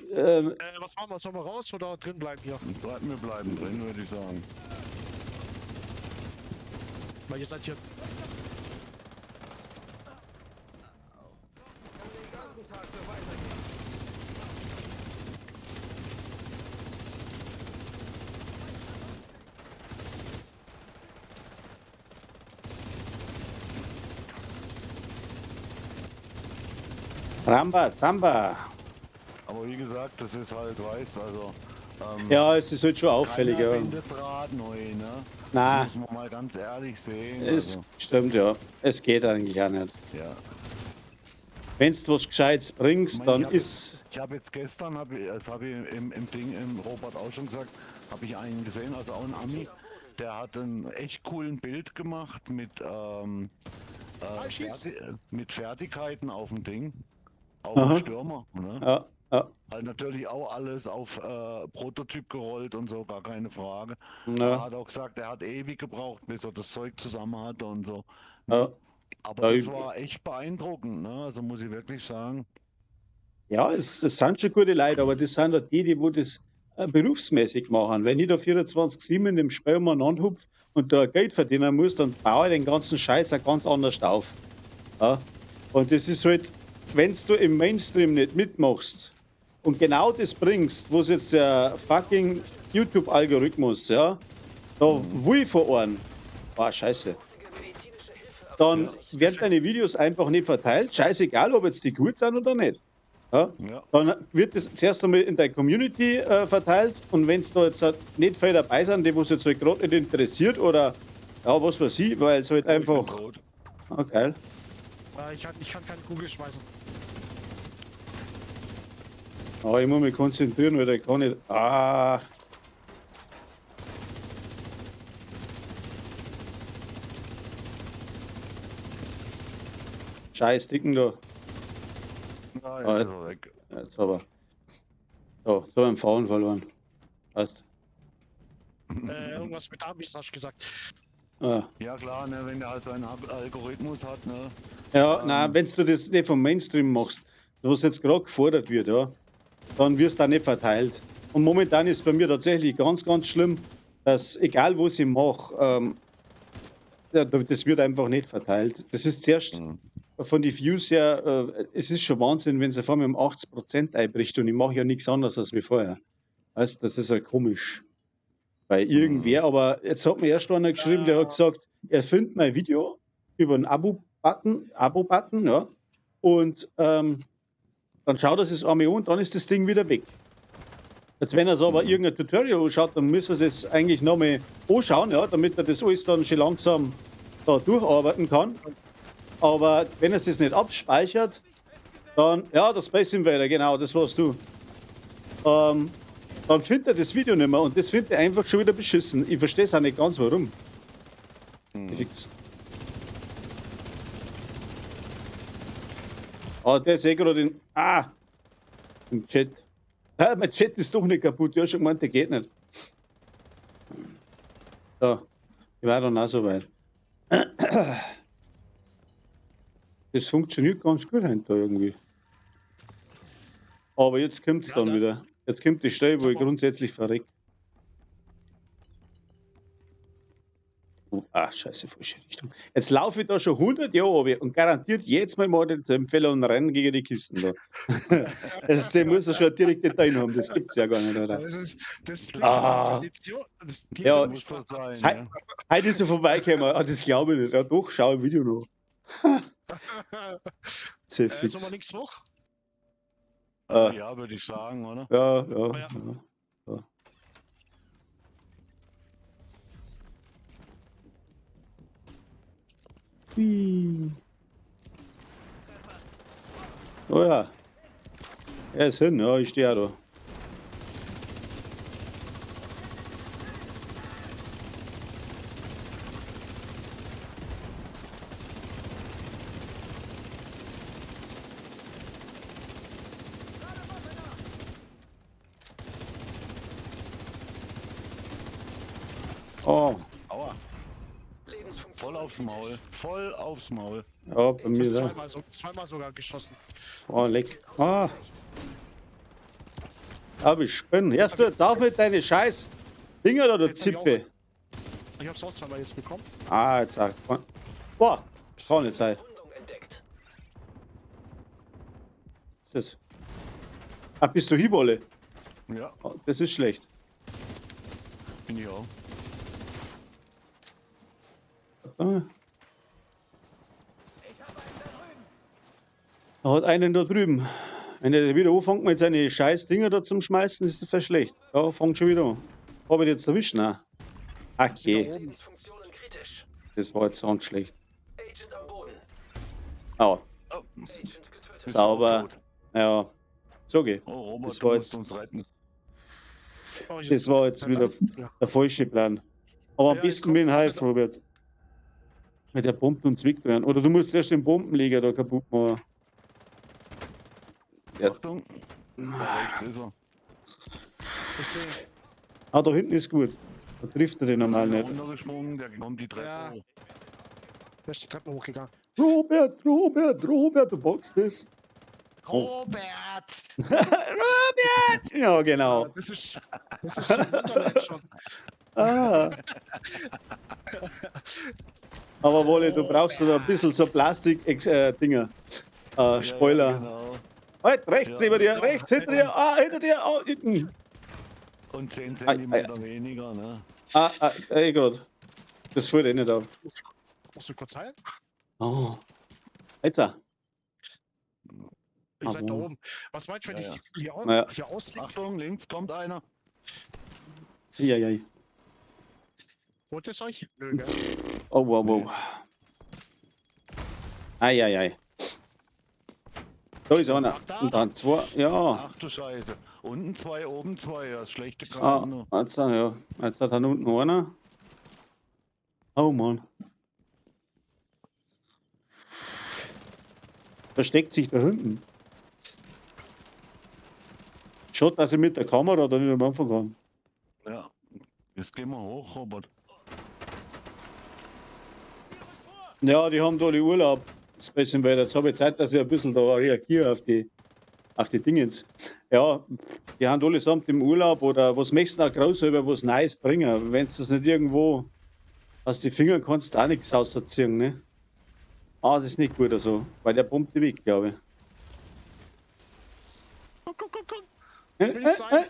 Was machen wir? Sollen wir raus oder drin bleiben hier? Wir bleiben drin, würde ich sagen. Weil ihr seid hier. Ramba, Zamba. Aber wie gesagt, das ist halt, weißt also. Ja, es ist halt schon auffällig. Keiner Ja. findet das Rad neu, ne? Nein. Das muss man mal ganz ehrlich sehen. Es Also, stimmt, ja. Es geht eigentlich auch nicht. ja. Wenn du was Gescheites bringst, Ich dann hab ist. Ich habe jetzt gestern, das habe ich im Ding, im Robert auch schon gesagt, habe ich einen gesehen, also auch ein Ami, der hat einen echt coolen Bild gemacht Schieß. mit Fertigkeiten auf dem Ding, auf Aha. dem Stürmer. Ne? Ja, ja, Halt natürlich auch alles auf Prototyp gerollt und so, gar keine Frage. Er ja, hat auch gesagt, er hat ewig gebraucht, bis er das Zeug zusammen hatte und so. ja. Aber Ja, das war echt beeindruckend, ne? Also muss ich wirklich sagen. Ja, es sind schon gute Leute, aber das sind halt die wo das berufsmäßig machen. Wenn ich da 24/7 in dem Spiel mal anhupf und da Geld verdienen muss, dann baue ich den ganzen Scheiß auch ganz anders auf. Ja? Und das ist halt, wenn du im Mainstream nicht mitmachst und genau das bringst, was jetzt der fucking YouTube-Algorithmus, ja, da will vor Ohren, war scheiße. Dann werden deine Videos einfach nicht verteilt, scheißegal, ob jetzt die gut sind oder nicht. Ja? Ja. Dann wird das zuerst einmal in der Community verteilt und wenn es da jetzt nicht viele dabei sind, die was jetzt halt gerade nicht interessiert oder ja, was weiß ich, weil es halt einfach. Tot. Ah, geil. Ich kann keinen Kugel schmeißen. Aber ich muss mich konzentrieren, weil ich kann nicht. Ah. Scheiß Dicken da. Ja, Ah, jetzt ist er weg. Jetzt aber. So, so ein Fahren verloren. Passt. Irgendwas mit Amis hast du gesagt. Ah. Ja klar, ne, wenn der halt seinen Algorithmus hat, ne? Ja, nein, wenn du das nicht vom Mainstream machst, was jetzt gerade gefordert wird, ja, dann wirst du auch nicht verteilt. Und momentan ist bei mir tatsächlich ganz, ganz schlimm, dass egal was ich mache, ja, das wird einfach nicht verteilt. Das ist zuerst von den Views her, es ist schon Wahnsinn, wenn es auf einmal um 80% einbricht und ich mache ja nichts anderes als wie vorher. Weißt, das ist ja komisch. Bei irgendwer, aber jetzt hat mir erst einer geschrieben, der hat gesagt, er findet mein Video über einen Abo-Button, ja, und dann schaut er es einmal an und dann ist das Ding wieder weg. Jetzt, wenn er so aber irgendein Tutorial anschaut, dann müsste er es eigentlich nochmal anschauen, ja, damit er das alles dann schon langsam da durcharbeiten kann. Aber wenn er es jetzt nicht abspeichert, dann, ja, das Space Invader, genau, das warst du. Dann findet er das Video nicht mehr und das findet er einfach schon wieder beschissen. Ich verstehe es auch nicht ganz, warum. Fix. Ah, der ist eh gerade in. Ah! Im Chat. Ah, mein Chat ist doch nicht kaputt. Ja, schon gemeint, der geht nicht. So. Ich war dann auch so weit. Das funktioniert ganz gut hinter irgendwie. Aber jetzt kommt es Ja, dann da- wieder. Jetzt kommt die Stelle, wo ich grundsätzlich verreck. Oh, scheiße, falsche Richtung. Jetzt laufe ich da schon 100 Jahre runter und garantiert jetzt mal den Empfehler und rennen gegen die Kisten da. Der muss ja schon direkt drin haben, das gibt's ja gar nicht, oder? Das klingt Ah. schon Tradition. Das klingt Ja, schon Muss so sein, Hi. ne? Heute ist er vorbeigekommen. Ah, das glaube ich nicht. Ja, doch, schau ein Video noch. Sehr Sollen wir fix. nichts hoch? Ah. Ja, würde ich sagen, oder? Ja, ja. Ja. ja. Hui. Oh ja. Er ist hin, ja, ich stehe ja da. Oh, Aua. Voll aufs Maul. Voll aufs Maul. ja, bei mir Das da. zweimal sogar geschossen. Oh, leck. Ah. Aber ich bin. Hörst du jetzt auf mit deinen scheiß Dinger oder Jetzt hab ich Zipfe? Ich hab's auch zweimal jetzt bekommen. Ah, jetzt sag. Boah, kann nicht sein. Rundung entdeckt. Was ist das? Ah, bist du Hiebolle? Ja, Oh, das ist schlecht. bin ich auch. Ah. Er hat einen da drüben. Wenn er wieder anfängt mit seinen scheiß Dinger da zum Schmeißen, ist das voll schlecht. Ja, fängt schon wieder an. Hab ich jetzt erwischt? Nein. Okay, Lebensfunktionen kritisch. das war jetzt ganz schlecht. Agent am Boden. Ah, Oh, Agent getötet. bist sauber. du tot? Ja, so geht. Oh, Robert, Das du war musst jetzt, uns retten. Oh, ich- das war jetzt wieder Ja. der falsche Plan. Aber am Ja, besten komm, mit dem Hive, komm. Robert. Mit der Bomben und zwickt werden. Oder du musst erst den Bombenleger da kaputt machen. Ja. Achtung. Da rechts ist er. Ich seh. Ah, da hinten ist gut. Da trifft er den normal Der nicht. runtergesprungen, der kommt die Treppe Ja. hoch. Der ist die Treppe hochgegangen. Robert, du boxst es. Robert! Robert! Ja, genau. Das ist schon Wunderland schon. Ah. Aber Wolle, du brauchst da ein bisschen so Plastik-Dinger. Spoiler. Ja, genau. Halt, rechts Ja. neben dir, rechts, hinter dir, hinter dir, hinten. Und 10 Ei, cm weniger, ne? Grad. Das fällt eh nicht auf. Musst du kurz heilen? Oh. Jetzt. Ihr seid da wo? oben. Was meinst du, wenn Ja, ich hier, Ja. hier ausklicke? Achtung, links kommt einer. Ja. Holt es euch? Nö, gell? Oh, wow. Ei. Da ist einer. Und dann zwei. Ja. Ach du Scheiße. Unten 2, oben 2. Das schlechte Ah, Kran. noch. jetzt, ja. Jetzt hat er unten einer. Oh Mann. Versteckt sich da hinten. Schaut, dass ich mit der Kamera da nicht am Anfang kann. Ja. Jetzt gehen wir hoch, Robert. Ja, die haben da die Urlaub. Das ist ein bisschen weiter. Jetzt habe ich Zeit, dass ich ein bisschen da reagiere auf die Dingens. Ja, die haben alle samt im Urlaub oder was möchtest du auch groß über was Neues bringen? Wenn du das nicht irgendwo aus den Fingern kannst, du auch nichts rausziehen, ne? Ah, das ist nicht gut also, weil der pumpt die weg, glaube ich. Komm. Will ich sein?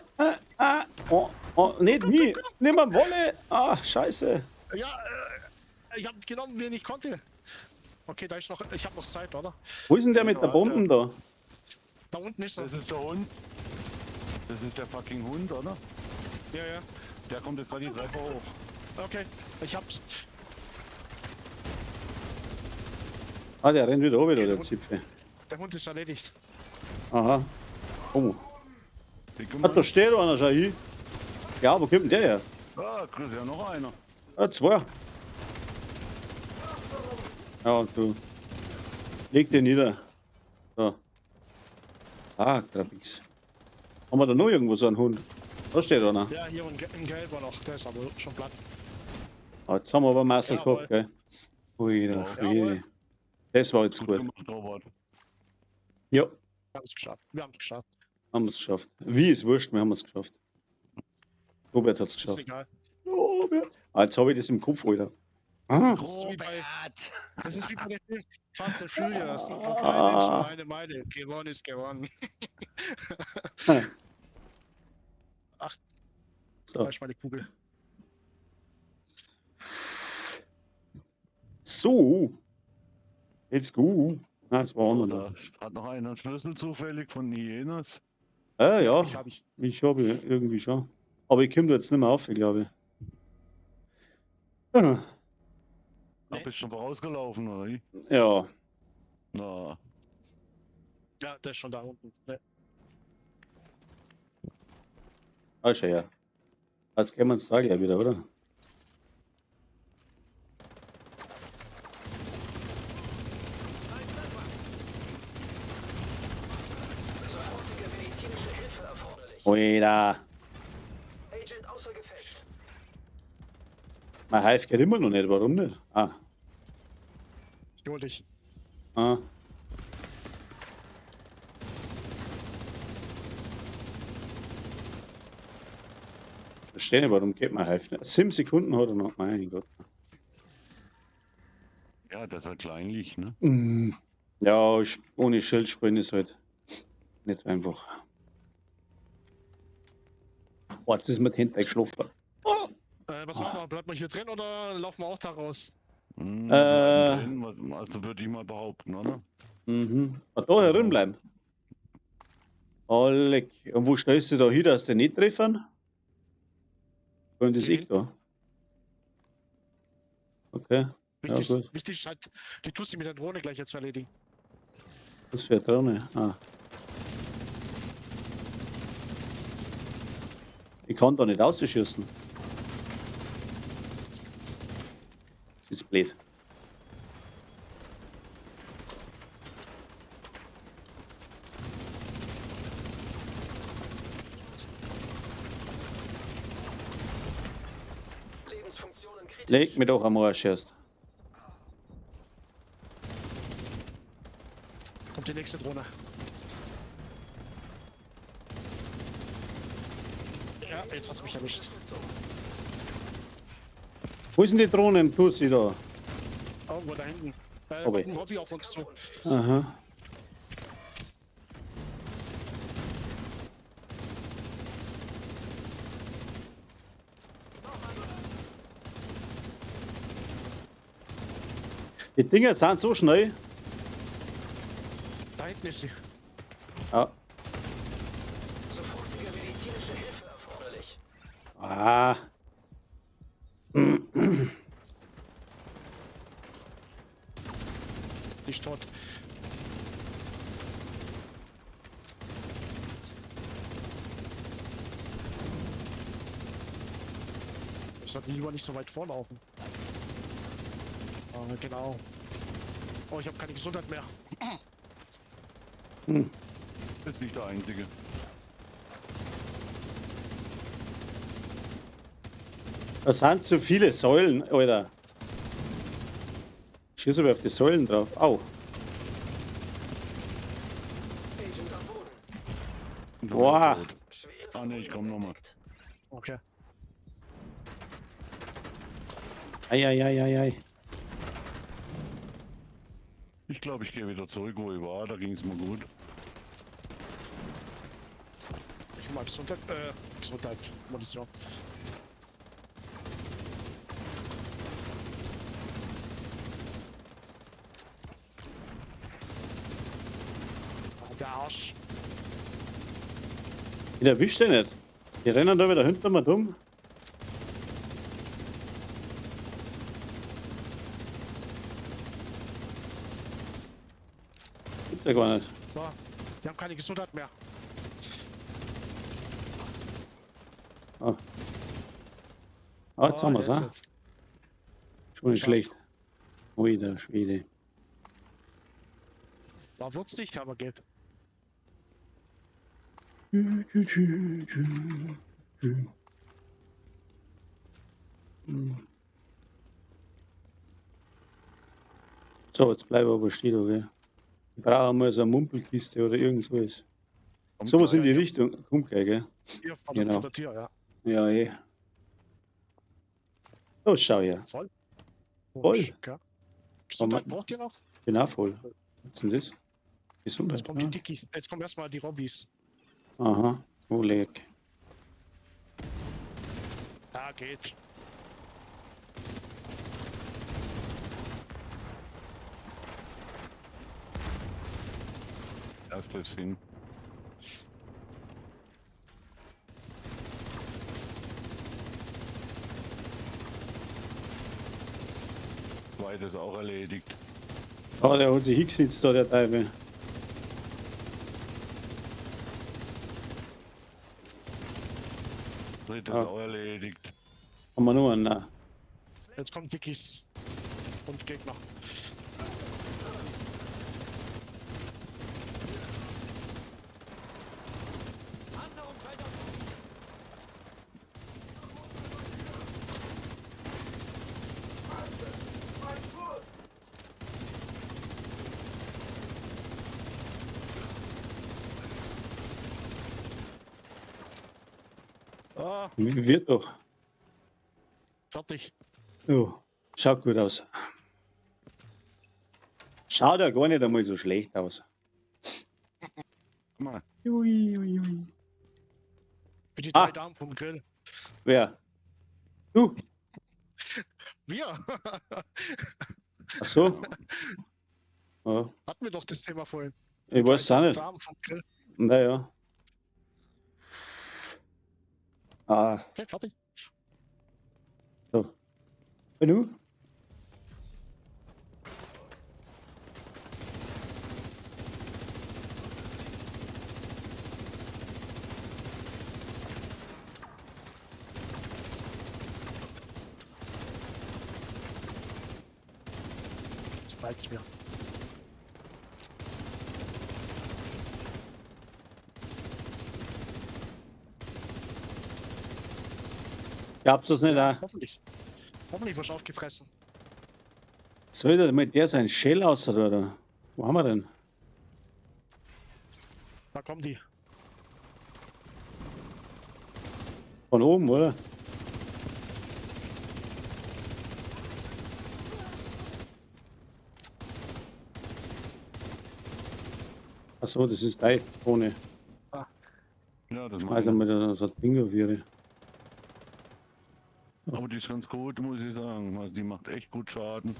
Nicht nie, nimm mal Wolle. Ah, scheiße. Ja, ich hab genommen, wen ich konnte. Okay, da ist noch. Ich hab noch Zeit, oder? Wo ist denn der mit der Bomben da? Da unten ist er. Das ist der Hund. Das ist der fucking Hund, oder? Ja. Der kommt jetzt gerade die Treppe hoch. Okay, ich hab's. Ah, der rennt wieder runter, der Zipfel. Der Hund ist erledigt. Aha. Oh. Wie Ah, da steht einer schon hin. Ja, wo kommt denn der her? Ah, da ist ja noch einer. Ah, zwei. Ja, und du. Leg den nieder. So. Ah, Grabix. Haben wir da noch irgendwo so einen Hund? Da steht einer. Ja, hier ein Gelber noch. Der ist aber schon platt. Ah, jetzt haben wir aber Marcel Jawohl. gehabt, gell? Ui, der Jawohl. Schwede. Das war jetzt Gut gut. gemacht, Robert. Ja, Wir haben es geschafft. haben wir es geschafft. Wie ist wurscht, wir haben es geschafft. Robert hat es Ist geschafft. egal. Robert. Ah, jetzt habe ich das im Kopf, Alter. Ah. Das ist wie bei, das ist wie bei der Film Fast and Furious. Ah. Keine Meile. Gewonnen ist gewonnen. Ach, So. da ist meine Kugel. So. Let's go. Ah, es war einer da. Da hat noch einer einen Schlüssel zufällig von Hyenas. Ja, Ich habe ich. ich habe irgendwie schon. Aber ich komme da jetzt nicht mehr auf, glaube ich. Ah, Da bist du schon vorausgelaufen, oder wie? ja, Na, Ja, der ist schon da unten. Ne. Ah, schon ja. Jetzt gehen wir uns da gleich wieder, oder? Sofortige medizinische Hilfe erforderlich. Oida. Agent außer Gefecht. Mein Hive geht immer noch nicht, warum nicht? Ich hol dich. Ah. Verstehe nicht, warum geht mein Hive nicht? 7 Sekunden hat er noch, mein Gott. Ja, dass er klein liegt, ne? Ja, ohne Schild spielen ist halt nicht so einfach. Oh, jetzt ist mir die Hände geschlafen. Was machen wir? Bleibt man hier drin oder laufen wir auch da raus? Hm, also würde ich mal behaupten, oder? Da herin bleiben. Alec. Und wo stellst du da hin, dass die nicht treffen? Und das ich da. Okay. Ja, Wichtig, gut. wichtig ist halt, die tust du mit der Drohne gleich jetzt erledigen. Das fährt Drohne. Ich kann da nicht ausschießen. Das ist blöd. Lebensfunktionen kritisch. Leg mir doch am Arsch erst. Kommt die nächste Drohne. Ja, jetzt hast du mich erwischt. Wo sind die Drohnen? Tut sie da? Irgendwo da hinten. Okay. Ein Hobby auf uns zu. Aha. Die Dinger sind so schnell. Da hinten ist sie. Ja. Sofortige medizinische Hilfe erforderlich. Ah. Nicht tot. Ich sollte lieber nicht so weit vorlaufen. Genau. Oh, ich habe keine Gesundheit mehr. Das ist nicht der einzige. Da sind zu viele Säulen, Alter. Schieß aber auf die Säulen drauf. Au. Agent am Boden. Du Boah. bist tot. Schwere Ah, nee, ich komm nochmal. entdeckt. Okay. Ei. Ich glaube, ich gehe wieder zurück, wo ich war. Da ging es mir gut. Ich mal Gesundheit, Munition. Ah, der Arsch. Ich erwischt den nicht. Die rennen da wieder hinter mir dumm. Gibt's ja gar nicht. So, die haben keine Gesundheit mehr. Ah, jetzt haben wir's, jetzt, ha? jetzt. Schon nicht schlecht. Ui, der Schwede. War würzig, aber geht. So, jetzt bleiben wir aber stehen, okay? Ich brauche mal so eine Mumpelkiste oder irgendwas. Kommt Sowas in gleich. die Richtung. Kommt gleich, gell? Hier vor, Genau. vor der Tür, ja. Ja, eh. So, schau her. Voll. Voll. Okay. Gesundheit Moment. braucht ihr noch? Bin auch voll. Was ist denn das? Gesundheit. Jetzt kommen die Dickies. Jetzt kommen erstmal die Robbys. Aha. Oh, leck. Ja, geht. Erstes hin. Zweites auch erledigt. Oh, der hat sich hingesetzt da, der Teufel. dritte ist Ah. auch erledigt. Haben wir nur einen. Nein. Jetzt kommen Dickies und Gegner. Ah, Wird doch. fertig. Oh, schaut gut aus. Schaut ja gar nicht einmal so schlecht aus. Mal, Ui, ui, ui. Für die Ah. 3 Damen vom Grill. Wer? Du? Wir! Ach so? Ja, Hatten wir doch das Thema vorhin. ich weiß es auch nicht. Damen vom Grill. Naja. Ah, Okay, fertig. so. Und du? Das reicht mir. Gab's das nicht auch? Hoffentlich. Hoffentlich wirst du aufgefressen. Soll das mal der sein Shell aus oder? Wo haben wir denn? Da kommen die. Von oben, oder? Achso, das ist dein ohne. ja, das Schmeiß meine mal da so ein Ding auf ihre. ich. Aber die ist ganz gut, muss ich sagen. Also die macht echt gut Schaden.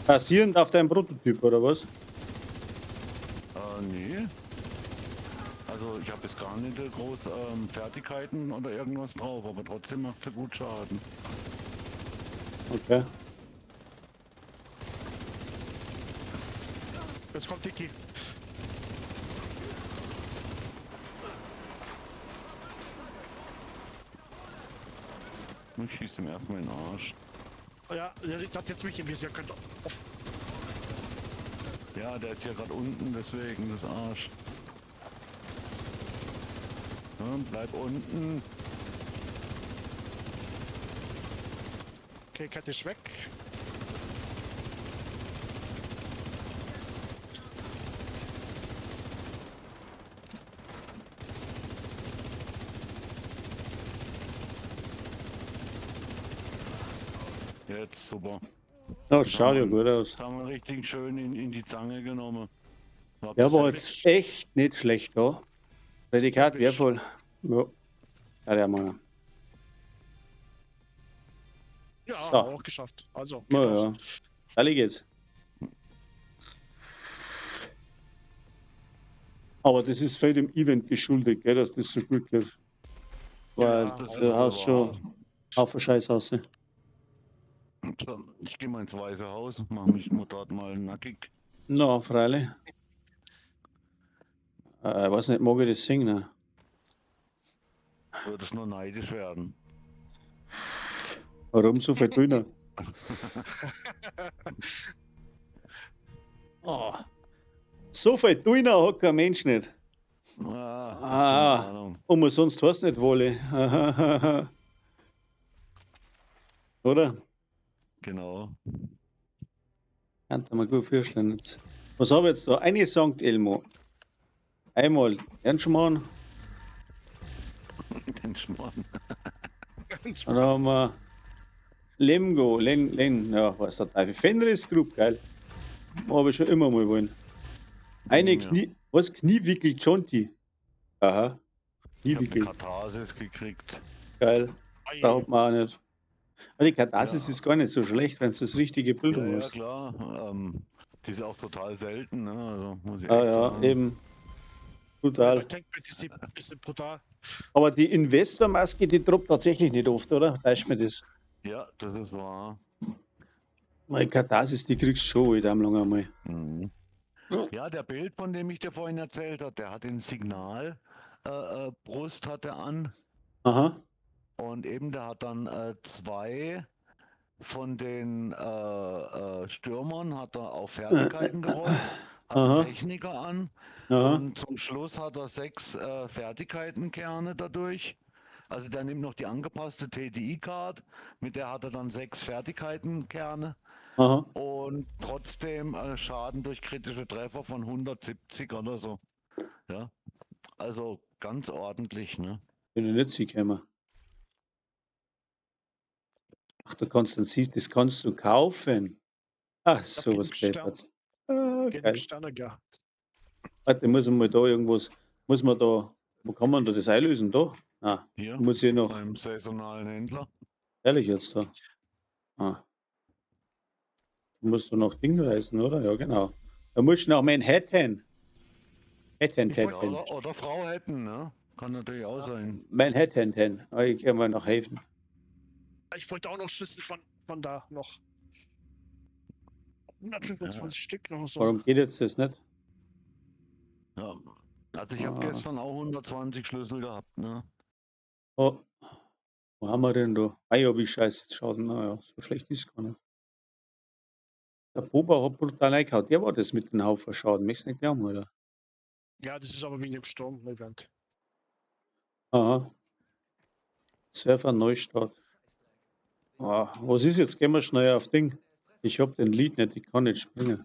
Basierend auf deinem Prototyp, oder was? Nee. Also ich habe jetzt gar nicht groß Fertigkeiten oder irgendwas drauf, aber trotzdem macht sie gut Schaden. Okay. Jetzt kommt Dicky. Ich schieße ihm erstmal in den Arsch. Oh ja, der hat jetzt mich im Visier. Könnt auf. Ja, der ist ja gerade unten, deswegen das Arsch. Ja, bleib unten. Okay, Kette ist weg. Jetzt super. Ja, schaut ja gut aus. Das haben wir richtig schön in die Zange genommen. Der war jetzt echt nicht schlecht da. Prädikat wertvoll. Ja. Ja, der Mann. Ja, So. auch geschafft. Also, geht Ja, aus. ja. Da liegt jetzt. Aber das ist viel dem Event geschuldet, gell, dass das so gut geht. Weil Ja, du also hast schon Haufen Scheiß aus. So, ich gehe mal ins Weiße Haus, mache mich mal dort mal nackig. Na, freilich. Ich weiß nicht, mag ich das singen? Ne? Würde es nur neidisch werden. Warum so viel grüner? Oh. So viel grüner hat kein Mensch nicht. Ah, Ah. keine Ahnung. Umsonst hast du nicht Wolle. Oder? Genau. Kann ich mir gut vorstellen. Jetzt. Was habe ich jetzt da? Eine sagt Elmo. Einmal Ernstmann. Den Schmarrn. Dann haben wir Lemgo. Ja, was ist der Teufel? Fenris Group, geil. Habe ich schon immer mal wollen. Eine Ja. Was? Kniewickel Jonti. Aha. Ich habe eine Kniewickel. Katharsis gekriegt. Geil. Ei, Da hat man auch nicht. Aber die Katharsis Ja. ist gar nicht so schlecht, wenn du das richtige Ja, Bildung ja hast. klar. Die ist auch total selten, ne? Also muss ich Ah echt ja, sagen. eben. bei Total. Tankbit ist sie ein bisschen brutal. Aber die Investormaske, die droppt tatsächlich nicht oft, oder? Täuscht mir das? Ja, das ist wahr. Meine Katharsis, die kriegst du schon in dem lang einmal. Mhm. Ja, der Bild, von dem ich dir vorhin erzählt habe, der hat ein Signal Brust hat er an. Aha. Und eben, der hat dann 2 von den Stürmern hat er auf Fertigkeiten gerollt, hat Aha. einen Techniker an Aha. und zum Schluss hat er 6 Fertigkeitenkerne dadurch. Also der nimmt noch die angepasste TDI-Card, mit der hat er dann 6 Fertigkeitenkerne Aha. und trotzdem Schaden durch kritische Treffer von 170 oder so. Ja, also ganz ordentlich, ne? Bin ich nicht sicher. Ach, du kannst dann siehst, das kannst du kaufen. Ach, sowas genug Peppert's. Ah, Genug geil. Sterne gehabt. Warte, muss man da irgendwas, muss man da, wo kann man da das einlösen? Da? Ah, Hier muss ich noch, beim saisonalen Händler. ehrlich jetzt da. Ah. Du musst du noch Ding reisen, oder? Ja, genau. Da musst du nach Manhattan. Manhattan. Ja, oder Frau hätten, ne? Kann natürlich auch sein. Manhattan. Ah, ich kann mal noch helfen. Ich wollte auch noch Schlüssel von da noch. 125 Stück noch so. Warum geht jetzt das nicht? Ja. Also ich habe Ah. gestern auch 120 Schlüssel gehabt, ne? Oh. Wo haben wir denn da? Ah ja, wie scheiße jetzt schaut. Naja, so schlecht ist es gar nicht. Der Boba hat brutal reingehauen. Der war das mit den Haufen Schaden. Möchtest du nicht glauben, oder? Ja, das ist aber wegen dem Sturm-Event. Aha. Server Neustart. Ah, was ist jetzt? Gehen wir schnell auf Ding. Ich hab den Lied nicht, ich kann nicht springen.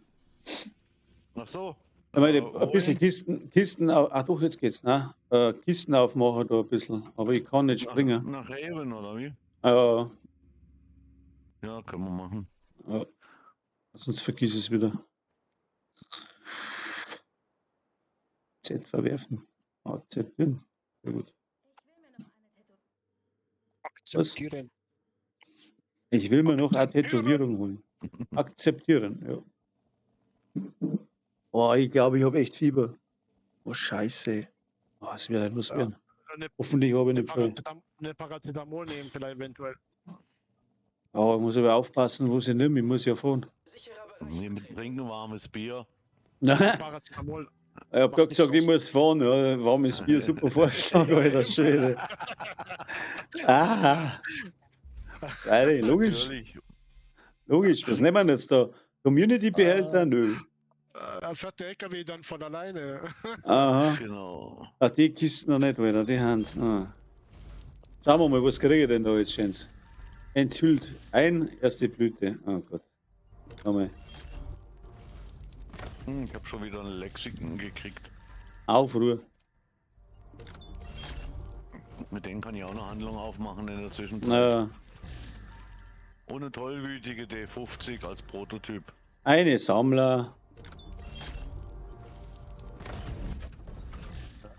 Ach so. Ich meine, ein wohin? bisschen Kisten, ach doch, jetzt geht's, ne? Kisten aufmachen da ein bisschen, aber ich kann nicht springen. Nach Haven oder wie? Ja, Ja, können wir machen. sonst vergiss es wieder. Z verwerfen. Akzeptieren. Sehr gut. Akzeptieren. Ich will mir noch eine Tätowierung holen. Akzeptieren, ja. Oh, ich glaube, ich habe echt Fieber. Oh, scheiße. Oh, es wird halt was Ja. werden. Eine, Hoffentlich habe ich eine, nicht viel. eine Paracetamol nehmen, vielleicht eventuell. Aber ich muss aber aufpassen, wo sie nimmt. Ich muss ja fahren. Sicherer Bereich. Nee, mit trinken warmes Bier. Ich Paracetamol. habe gerade nicht gesagt, ich so. muss fahren. Ja, warmes Bier, super Vorschlag, Alter Schwede. Ah. Geil, logisch. Natürlich. Logisch. Was nehmen wir jetzt da? Community-Behälter? Nö. Fährt der LKW dann von alleine. Aha. Genau. Ach, die Kisten noch nicht, Alter, die Hand. Ah. Schauen wir mal, was kriege ich denn da jetzt, Schönes? Enthüllt. Erste Blüte. Oh Gott. Schau mal. Ich habe schon wieder ein Lexikon gekriegt. Aufruhr. Mit denen kann ich auch eine Handlung aufmachen in der Zwischenzeit. Na, Ohne tollwütige D50 als Prototyp. eine Sammler.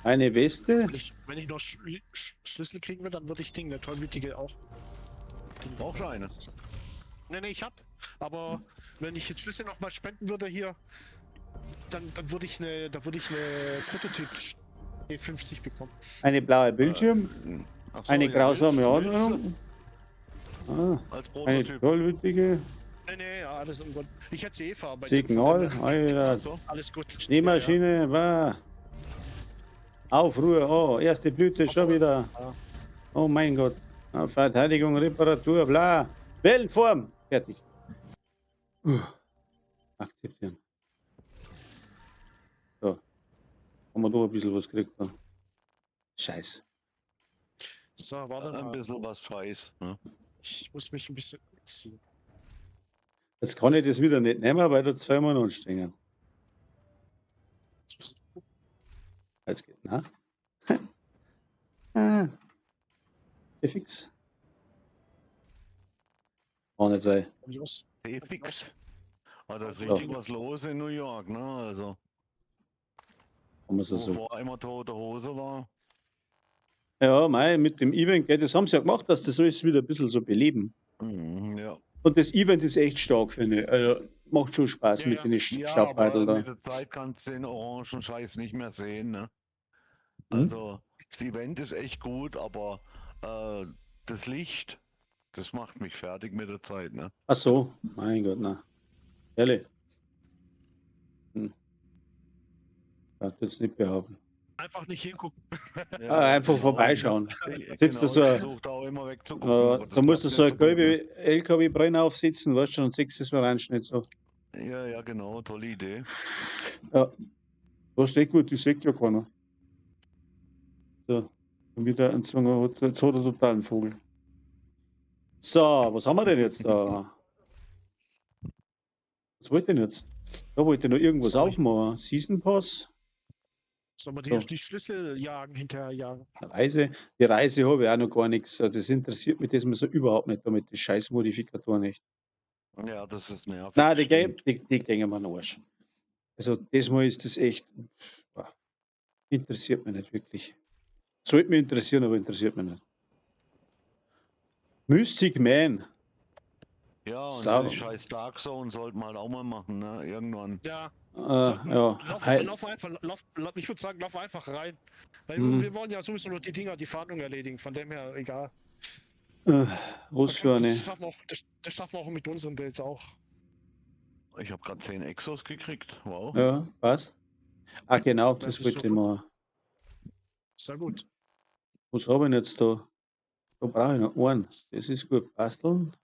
Eine Weste. Wenn ich noch Schlüssel kriegen will, dann würde ich Ding, der tollwütige auch. Brauchst du eine? Nee, ich hab. Aber wenn ich jetzt Schlüssel noch mal spenden würde hier, dann würde ich eine Prototyp E50 bekommen. Eine blaue Bildschirm. Ach so, Eine ja, grausame willst du Ordnung. Ah, als eine Prototyp. tollwütige. Nee, ja, alles im Grund. Ich hätte sie eh verarbeitet. Signal. von dem her. Alter. So. Alles gut. Schneemaschine. War. Aufruhr. Oh, erste Blüte schon wieder. Ja. Oh mein Gott. Ah, Verteidigung, Reparatur, bla. Wellenform. Fertig. Akzeptieren. So. Haben wir doch ein bisschen was gekriegt. Da. Scheiß. So, warte Ein mal. bisschen was Scheiß. Ne? Ich muss mich ein bisschen ziehen. Jetzt kann ich das wieder nicht nehmen, weil da zweimal anstehen. Jetzt geht, na? Ah. Fix. Kann nicht sein. Los. T-Fix. Ah, da ist So. richtig was los in New York, ne? Also, Kann man so wo sagen. vorher immer tote Hose war. Ja, mei, mit dem Event, gell, das haben sie ja gemacht, dass das alles wieder ein bisschen so beleben. Ja. Und das Event ist echt stark, finde ich. Also, macht schon Spaß Ja, mit ja. den Ja, Staubbeutel aber da. mit der Zeit kannst du den orangen Scheiß nicht mehr sehen, ne? Hm? Also, das Event ist echt gut, aber das Licht, das macht mich fertig mit der Zeit, ne? Ach so, mein Gott, na. Ehrlich. Darf jetzt nicht behaupten. Einfach nicht hingucken. Einfach vorbeischauen. Sitzt da Genau, so ich ein- versuche auch immer wegzugucken. aber das Da musst du klappt so nicht eine gut, ne? gelbe LKW-Brenner aufsitzen, weißt du, und siehst du so reinschnitt so. Ja, genau, tolle Idee. Ja, da steht gut, das sieht ja keiner. So, und wieder ein Zwanger, jetzt hat er total einen Vogel. So, was haben wir denn jetzt da? Was wollte ich denn jetzt? Da wollte ich noch irgendwas Sorry. aufmachen. Season Pass, Sollen wir So. die Schlüssel jagen, hinterher jagen? Reise. Die Reise habe ich auch noch gar nichts. Also das interessiert mich das mir so überhaupt nicht damit, die scheiß Modifikatoren nicht. Ja, das ist nervig. Nein, die stimmt. gehen mir an den Arsch. Also diesmal ist das echt. Interessiert mich nicht wirklich. Sollte mich interessieren, aber interessiert mich nicht. Mystic Man. Ja, und Sauber. die scheiß Dark Zone sollten wir halt auch mal machen, ne? Irgendwann. Ja, Ja. lauf einfach, ich würde sagen, lauf einfach rein. Weil Mhm. wir wollen ja sowieso nur die Fahndung erledigen, von dem her egal. Was für eine. Das schaffen wir auch mit unserem Bild auch. Ich habe gerade 10 Exos gekriegt. Wow. Ja, was? Ah, genau, Das das ist wollte ich super. mal. Sehr gut. Was habe ich denn jetzt da? Da brauche ich noch einen. Das ist gut. Basteln.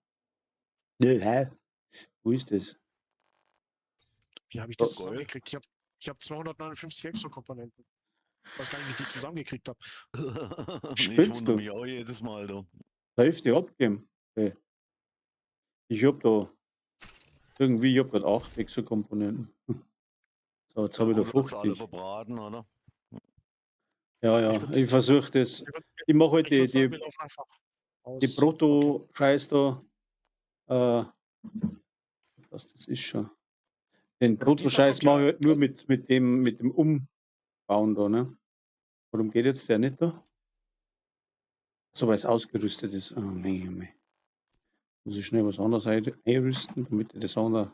Hä? Wo ist das? Wie habe ich das Oh, zusammengekriegt? Ich hab 259 Exo-Komponenten. Ich weiß gar nicht, wie ich die zusammengekriegt habe. Ich Spinnst wundere du? mich auch jedes Mal, du. Hälfte abgeben. Okay. Ich habe da irgendwie, ich habe gerade 8 Exokomponenten. So, jetzt habe ich da Gut, dass alle 50. verbraten, oder? Ja, Ich würd- ich versuche das. Ich würd- Ich mache halt ich würd sagen, die wir laufen einfach aus. Proto-Scheiß da. Was das ist schon. Den Proto-Scheiß mache ich halt nur mit dem Umbauen da, ne? Warum geht jetzt der nicht da? So, weil es ausgerüstet ist. Oh, Menge. Muss ich schnell was anderes einrüsten, damit ich das andere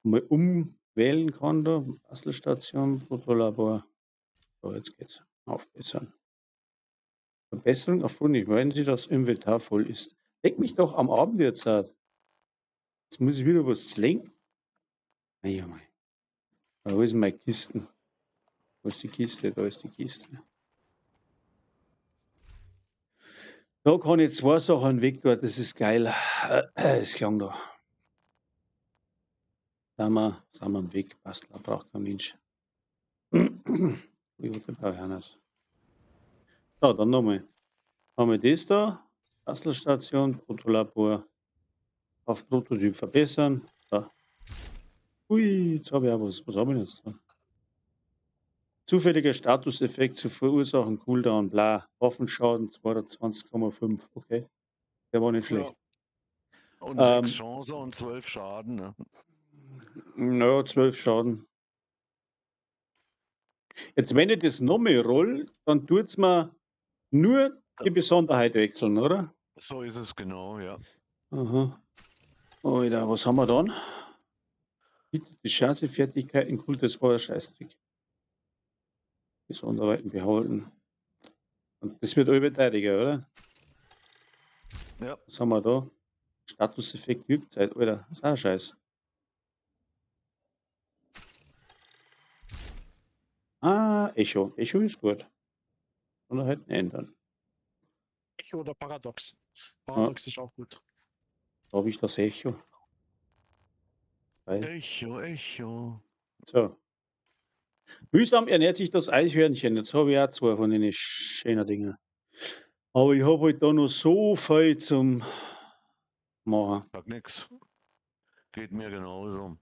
mal umwählen kann da. Bastelstation, Protolabor. So, jetzt geht's. Aufbessern. Verbesserung aufgrund, wenn Sie das Inventar voll ist. Leck mich doch am Abend jetzt halt. Jetzt muss ich wieder was slingen. Ja, mein. Wo ist meine Kisten? Wo ist die Kiste? Da ist die Kiste. Da kann ich 2 Sachen weg dort, das ist geil. Das klang da. Sind wir am Weg, Bastler braucht kein Mensch. Den brauche ich auch nicht. So, dann nochmal. Haben wir das da. Bastelstation, Protolabor. Auf Prototyp verbessern. Da. Ui, jetzt habe ich auch was. Was habe ich jetzt da? Zufälliger Statuseffekt zu verursachen, Cooldown, bla. Waffenschaden 220,5. Okay. Der war nicht schlecht. Und 6 Chance und 12 Schaden, ne? Naja, 12 Schaden. Jetzt, wenn ich das nochmal roll, dann tut es mir nur die Besonderheit wechseln, oder? So ist es genau, ja. Aha. Alter, was haben wir dann? Bietet die Chance, Fertigkeiten, cool, das war ein Scheißtrick. Besonderheiten behalten. Und das wird allbeteiliger, oder? Ja. Was haben wir da? Statuseffekt Wirkzeit, Alter. Das ist auch ein Scheiß. Ah, Echo. Echo ist gut. Oder halt ändern. Echo oder Paradox. Paradox ist auch gut. Da habe ich das Echo. Echo. So. Mühsam ernährt sich das Eichhörnchen. Jetzt habe ich auch 2 von den schönen Dingen. Aber ich habe halt da noch so viel zum machen. Sag nix. Geht mir genauso.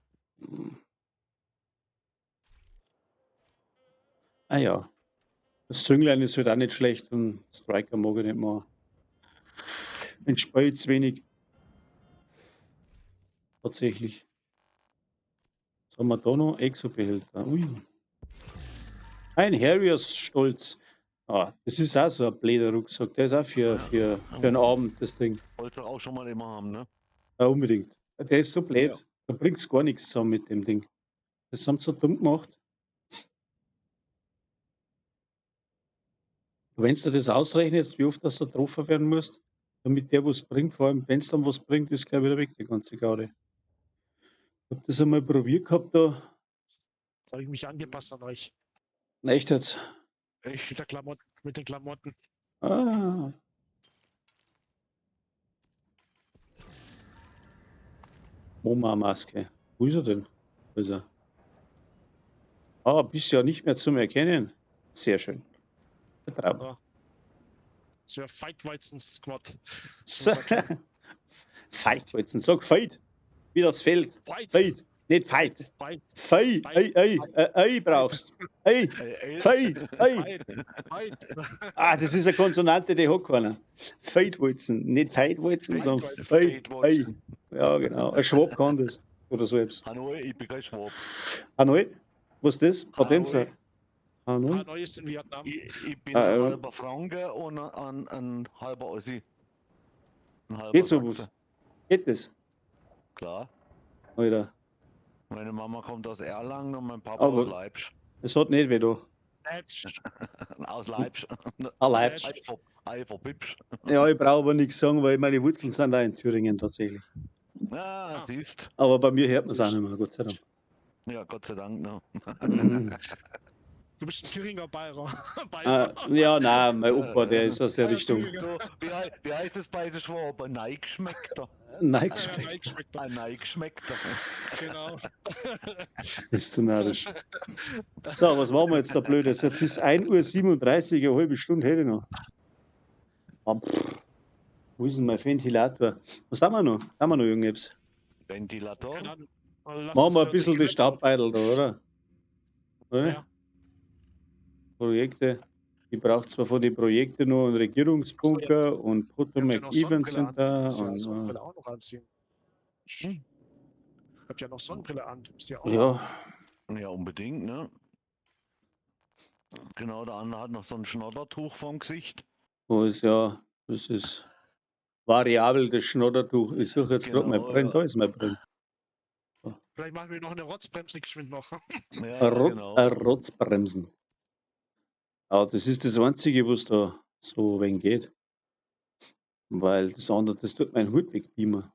Ah ja. Das Zünglein ist halt auch nicht schlecht und Striker mag ich nicht machen. Entspricht zu wenig. Tatsächlich. Was haben wir da noch? Exobehälter. Ui. Ein Harriers Stolz. Ah, das ist auch so ein blöder Rucksack. Der ist auch für einen Abend, das Ding. Wollte auch schon mal immer haben, ne? Ja, unbedingt. Der ist so blöd. Ja. Da bringt's gar nichts zusammen mit dem Ding. Das haben sie so dumm gemacht. Wenn du das ausrechnest, wie oft das so getroffen werden muss, damit der was bringt, vor allem wenn es dann was bringt, ist gleich wieder weg, die ganze Gaude. Ich habe das einmal probiert gehabt da. Da habe ich mich angepasst an euch. Echt jetzt? Echt? Mit den Klamotten. Ah. Oma-Maske. Wo ist er denn? Wo ist er? Ah, bist ja nicht mehr zum Erkennen. Sehr schön. Vertrauen. Ja. Das wäre Feitweizen Squad. So. Feitweizen. Sag Feit. Wie das Feld. Fight. Feit. Nicht Feit. Fight. Fei. Ei brauchst. Ei. Fei. Ei. Fight. Ah, das ist eine Konsonante, die hat keiner. Feitweizen. Nicht Feitweizen, sondern Fei. Ei. Ja, genau. Ein Schwab kann das. Oder so etwas. Hanoi, ich bin kein Schwab. Hanoi? Was ist das? Patenzer? Hanoi? Hanoi ist in Vietnam. Ich bin Ah, ein ja. halber Franke und ein halber Ossi. Ein halber Geht sowas? Sachse. Geht das? Klar. Alter. Meine Mama kommt aus Erlangen und mein Papa Aber- aus Leipzig. Es hat nicht weh da. Aus Leipzig. Ah, Leipzig. Ei verbibsch. Ja, ich brauche aber nichts sagen, weil meine Wurzeln sind auch in Thüringen tatsächlich. Ja, siehst. Aber bei mir hört man es auch nicht mehr, Gott sei Dank. Ja, Gott sei Dank. Ne? Mhm. Du bist ein Thüringer Bayer. Bayer. Ja, nein, mein Opa, der ist aus der Richtung. Thüringer. So, wie heißt es bei den Schwaben? Nein geschmeckt er. Nein, Ja, geschmeckt. nein, schmeckt doch. Ein Nein geschmeckt er. Genau. Bist du narrisch. So, was machen wir jetzt da Blödes? Jetzt ist 1:37 Uhr, eine halbe Stunde hätte ich noch. Ah, pff. Wo ist denn mein Ventilator? Was haben wir noch? Haben wir noch irgendwas? Ventilator. Ja, dann lass Machen uns wir ja ein bisschen die Kletter- Staubbeitel da, oder? Oder? Ja. Projekte. Ich brauche zwar von den Projekten noch einen Regierungsbunker und Potomac noch Event Sonnenbrille an. Center. Musst ja Und, Sonnenbrille auch noch anziehen. Ich hab ja noch Sonnenbrille an. Du musst ja auch. ja, Ja, unbedingt, ne? Genau, der andere hat noch so ein Schnoddertuch vom Gesicht. wo ist ja, das ist variabel, das Schnoddertuch. Ich suche jetzt gerade mein Genau, Brenn, ja. da ist mein Brenn. Vielleicht machen wir noch eine Rotzbremse geschwind noch. Ja, genau. Rotzbremsen. Ja, das ist das Einzige, was da so wenig geht. Weil das andere, das tut mein Hut wegbeamen.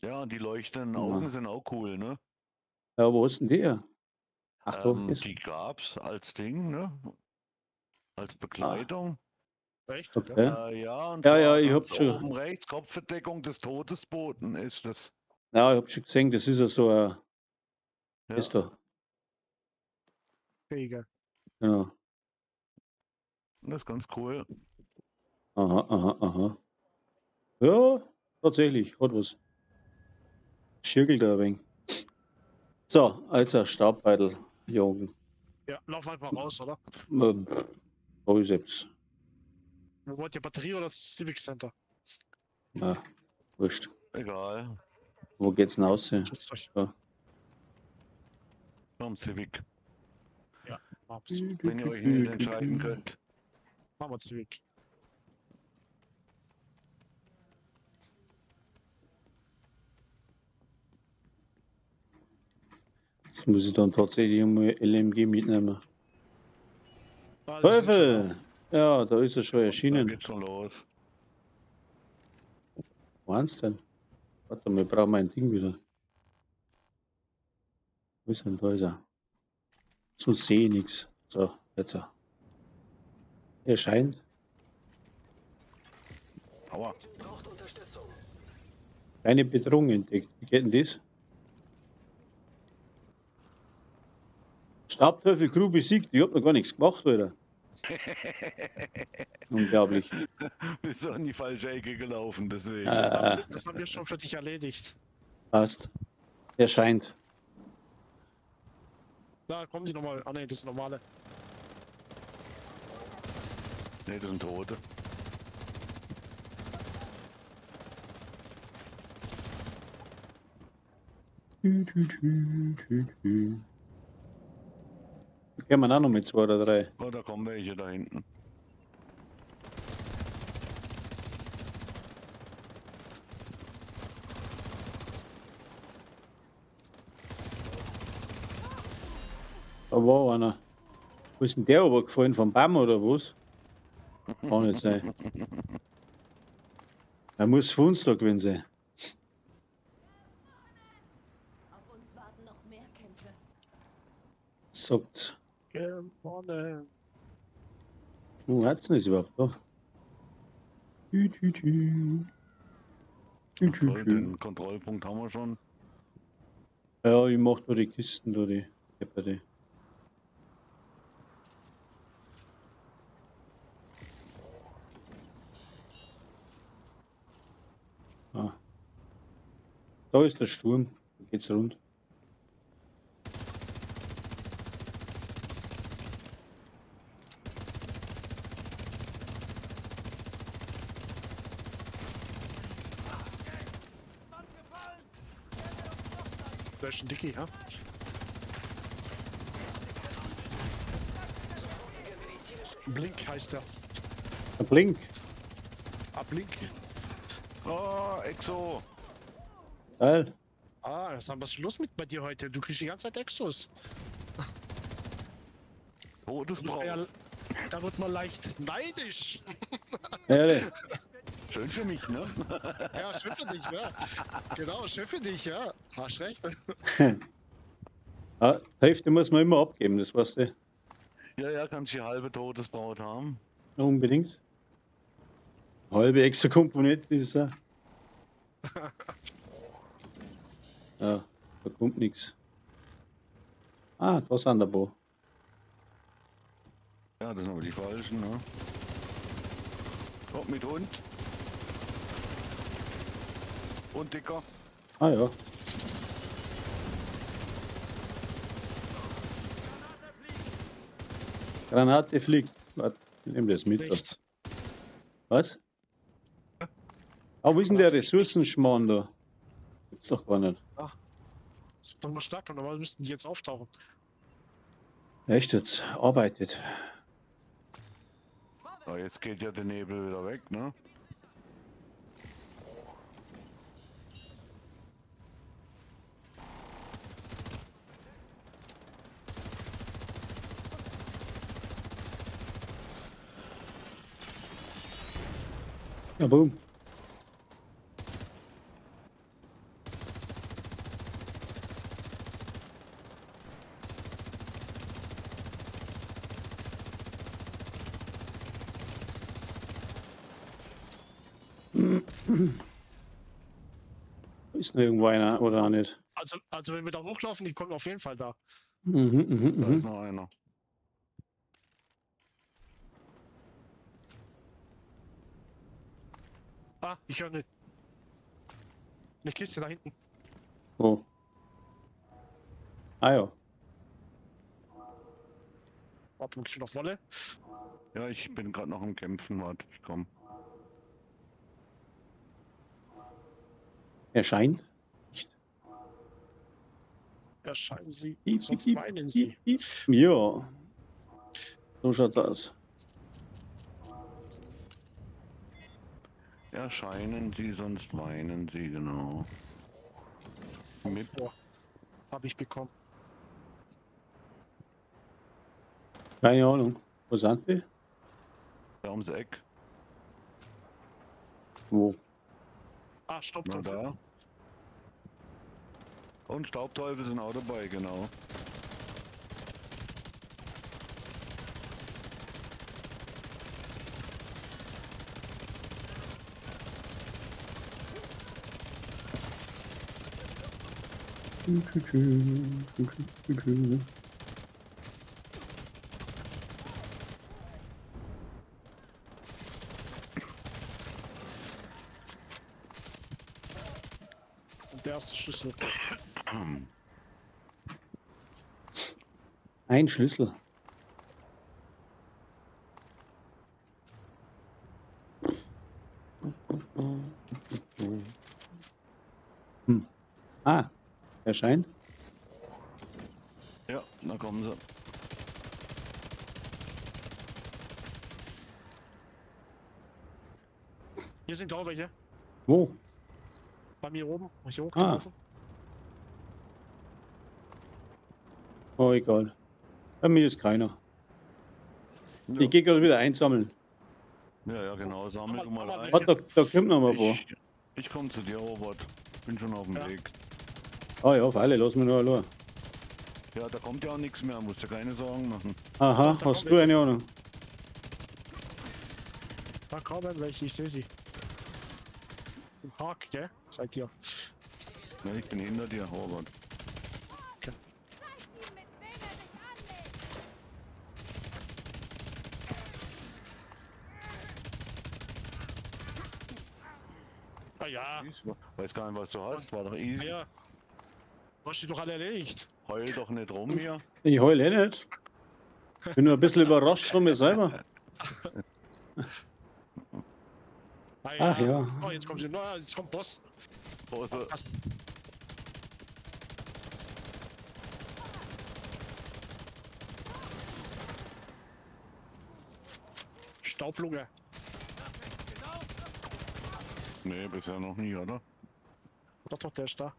Ja, und die leuchtenden Ja. Augen sind auch cool, ne? Ja, wo ist denn der? Ach, da ist. Die gab's als Ding, ne? Als Bekleidung. Echt? Okay. Ja, und Ja, zwar ja, ich ganz hab schon- oben rechts, Kopfverdeckung des Todesboten ist das. Ja, ich hab schon gesehen, das ist ja so ein. Ja. Ist da. Fähiger. Genau. Das ist ganz cool. Aha. Ja, tatsächlich, hat was. Schirgelt da ein wenig. So, also Staubbeitel jagen. Ja, lauf einfach raus, oder? Wo ist jetzt? Wo wollt ihr Batterie oder das Civic Center? Ja, wurscht. Egal. Wo geht's denn raus? Schützt euch. Vom Civic. Mach's. Wenn ihr euch nicht entscheiden könnt. Machen wir Civic. Jetzt muss ich dann tatsächlich einmal LMG mitnehmen. Ah, wir sind schon Teufel! Ja, da ist er schon Da erschienen. geht's schon los. Wo's denn? Warte mal, ich brauche mein Ding wieder. Wo ist denn? Da ist er. So sehe ich nichts. So, jetzt er. Erscheint. Aua. Braucht Unterstützung. Keine Bedrohung entdeckt. Wie geht denn das? Staubteufel Crew besiegt. Ich hab noch gar nichts gemacht, Alter. Unglaublich. Bist du in die falsche Ecke gelaufen, deswegen. Das haben wir schon für dich erledigt. Passt. Erscheint. Da kommen die nochmal. Ah ne, das ist normale. Ne, das sind Tote. Gehen wir auch noch mit 2 oder 3. Oh, da kommen welche da hinten. Da war einer. Wo ist denn der aber gefallen? Vom Baum oder was? Kann nicht sein. Er muss für uns da gewesen sein. Auf uns warten noch mehr Kämpfe. Sagt's. Vorne. Wo hat's denn das überhaupt da? Tü, tü, tü. Tü, tü, Toll, tü. den Kontrollpunkt haben wir schon. Ja, ich mach da die Kisten, da die Kepperte. Ah. Da ist der Sturm. Da geht's rund. Da ist ein Dicky, ja? Blink heißt der. Der Blink. Ah, Blink. Oh, Exo. Geil. Ah, was ist los mit bei dir heute? Du kriegst die ganze Zeit Exos. Todesbraut. Ja, da wird man leicht neidisch. Ja, Schön für mich, ne? Ja, schön für dich, ja. Genau, schön für dich, ja. Hast recht. ah, die Hälfte muss man immer abgeben, das weißt du. Ja, ja, kannst die halbe Todesbraut haben. Unbedingt. Halbe extra Komponente ist es auch. Ja, da kommt nichts. Ah, da sind ein paar. Ja, das sind aber die falschen, ne? Kommt mit Hund. Und dicker. Ah ja. Granate fliegt. Warte, ich nehm das mit. Nicht. Was? Ah, wo ist denn der Ressourcenschmarrn da? Gibt's doch gar nicht. Das wird doch mal stark und normal müssten die jetzt auftauchen. Echt jetzt? Arbeitet. Ja, jetzt geht ja der Nebel wieder weg, ne? Ja, boom. Ist noch irgendwo einer oder auch nicht? Also wenn wir da hochlaufen, die kommen auf jeden Fall da. Da ist noch einer. Ah, ich höre eine Kiste da hinten. Wo? Ah ja. Warte, muss ich noch Wolle? Ja, ich bin gerade noch am Kämpfen, warte, ich komm. Erscheint. Nicht. Erscheinen sie, Piep, sonst piep, weinen sie. piep, piep. Ja. So schaut's aus. Erscheinen sie, sonst weinen sie, genau. Mit Boah, habe ich bekommen. Keine Ahnung. Wo sind die? da ums Eck. Wo? Ah, stopp, Na da. Und Staubteufel sind auch dabei, genau. Und der erste Schlüssel. Ein Schlüssel. Ah, erscheint. Ja, da kommen sie. Hier sind auch welche. Wo? Bei mir oben. Hab ich hochgelaufen. Oh, egal. Bei mir ist keiner. Ja, Ich gehe gerade wieder einsammeln. ja, genau, sammel du mal ein. Ah, da kommt noch mal wo. Ich komme zu dir, Robert. Bin schon auf dem Ja. Weg. Ah ja, auf alle, lass mich nur allein. Ja, da kommt ja auch nichts mehr, musst dir keine Sorgen machen. Aha, Da hast kommt du jetzt- eine Ahnung? Da kommen welche, ich sehe sie. Im Park, gell? Seid ihr. Ne, ich bin hinter dir, oh Gott. Ah ja, Weiß gar nicht, was du hast, war doch easy. ja. Du hast die doch alle erledigt. Heul doch nicht rum hier. Ich heule eh nicht. Bin nur ein bisschen überrascht von mir selber. Ah Ach ja. Oh, jetzt kommt sie. No, jetzt kommt Boss. Hose. Passt. Staublunge. Nee, bisher noch nie, oder? Doch, der ist da.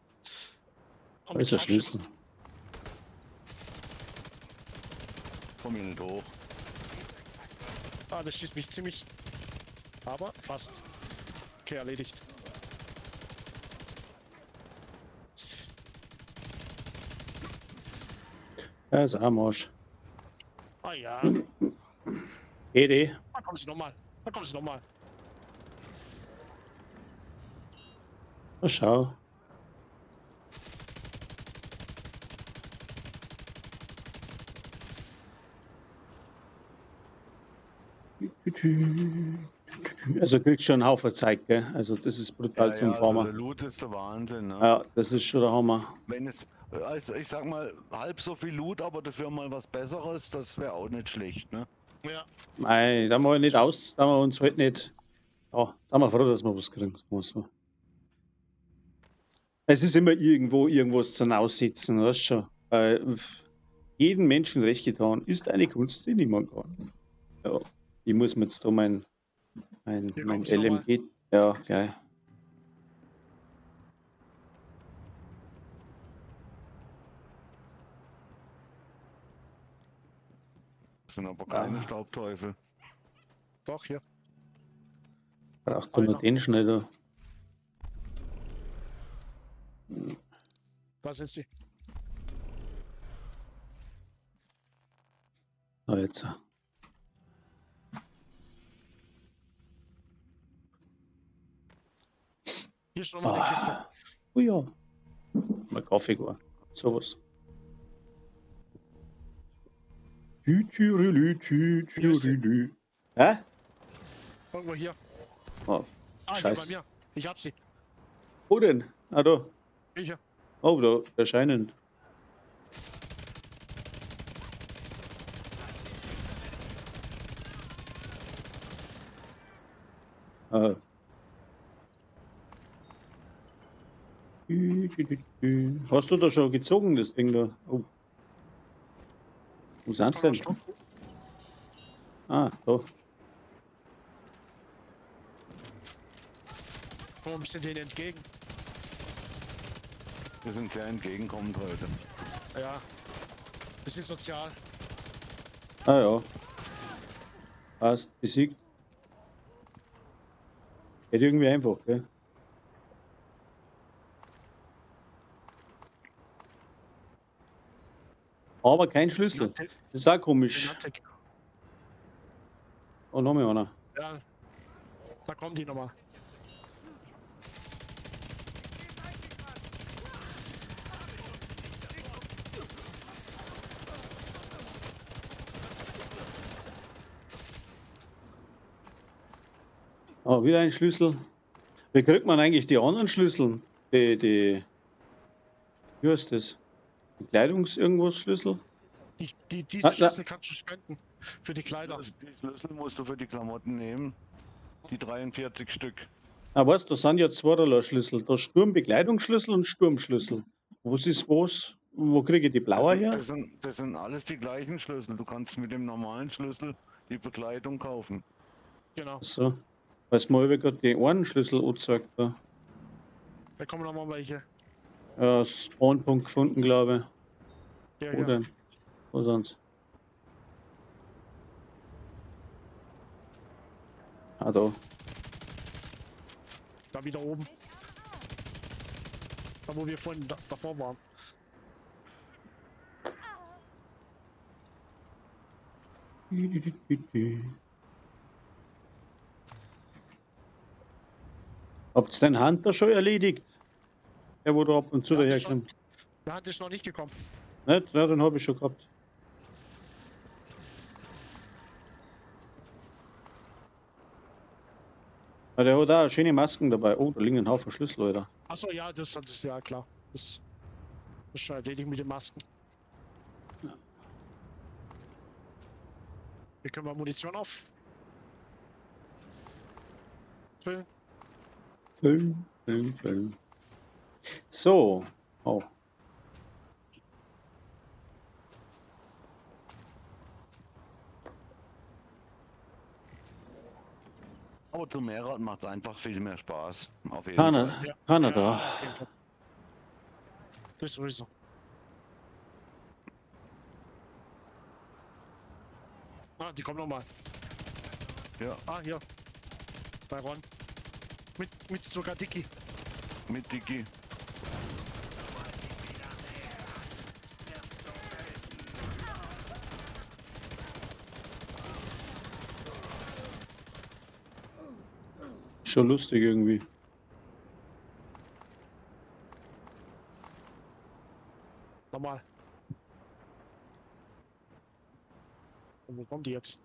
Oh, Da ist der mit Schlüssel. Komm hier nicht hoch. Ah, das schießt mich ziemlich. Aber fast. Okay, erledigt. Ja, ist am Arsch. Ah ja. Geht eh. Da kommen sie nochmal. Da kommen sie nochmal. Na schau. Also kriegst schon einen Haufen Zeit, gell? Also das ist brutal zum also Farmer. der Loot ist der Wahnsinn, ne? Ja, das ist schon der Hammer. Wenn es, also ich sag mal, halb so viel Loot, aber dafür mal was Besseres, das wäre auch nicht schlecht, ne? Ja. Nein, da wir nicht aus, da wir uns halt nicht. Ja, sind wir froh, dass wir was kriegen. Muss man. Es ist immer irgendwas zum Aussitzen, weißt du schon. Jeden Menschen recht getan ist eine Kunst, die niemand kann. Ja, ich muss mir jetzt da mein kommst du LMG. Ja, gleich. Das sind aber keine Staubteufel. Doch, hier. Braucht man nur den schneller. Da sind sie. Ah, jetzt. Hier ist nochmal eine Kiste. Oh ja. Mal Kaffee gehen. Sowas. Tü. Hä? Irgendwo hier. Oh, Ah, hier bei Scheiße. mir. Ich hab sie. Wo denn? Ah, da. Hier. Oh, da erscheinen. Ah. Hast du da schon gezogen, das Ding da? Oh. Wo sind's denn? Ah, da. Komm ein bisschen denen entgegen. Wir sind sehr entgegenkommend heute. Ja. Bisschen sozial. Ah ja. Passt, besiegt. Geht irgendwie einfach, gell? Aber kein Schlüssel. Das ist auch komisch. Oh, noch mal einer. Ja. Da kommen die nochmal. Oh, wieder ein Schlüssel. Wie kriegt man eigentlich die anderen Schlüssel? Wie heißt das? Bekleidungs-irgendwas Schlüssel? Diese Ah, da. Schlüssel kannst du spenden. Für die Kleider. Die Schlüssel musst du für die Klamotten nehmen. Die 43 Stück. Ah, weißt du, da sind ja zweierlei Schlüssel. Da Sturmbekleidungsschlüssel und Sturmschlüssel. Was ist was? Wo kriege ich die blaue her? Das sind alles die gleichen Schlüssel. Du kannst mit dem normalen Schlüssel die Bekleidung kaufen. Genau. So. Weißt du mal, ich gerade die einen Schlüssel angezeigt da. Da kommen nochmal welche. Ja, Spawnpunkt gefunden, glaube Ja, ich. Wo ja. denn? Wo sind's? Ah, da. Da wieder oben. Da wo wir vorhin davor waren. Habt ihr den Hunter schon erledigt? Der, wo da ab und zu Ja, das daherkommt. Der Hand ist noch nicht gekommen. Nicht? Ja, den habe ich schon gehabt. Ja, der hat auch schöne Masken dabei. Oh, da liegen ein Haufen Schlüssel, Alter. Achso, ja, das ist ja klar. Das ist schon erledigt mit den Masken. Hier können wir Munition auf. Füllen. Füllen. So. Oh. Aber zu mehreren macht einfach viel mehr Spaß. Auf jeden Kanada. Fall. Ja. Kanada. Ja, auf jeden Fall. Das sowieso. Ah, die kommen nochmal. Ja, Ah, hier. Bei Ron. Mit sogar Dicky. mit Digi. Schon lustig irgendwie. Nochmal. Und wo kommen die jetzt?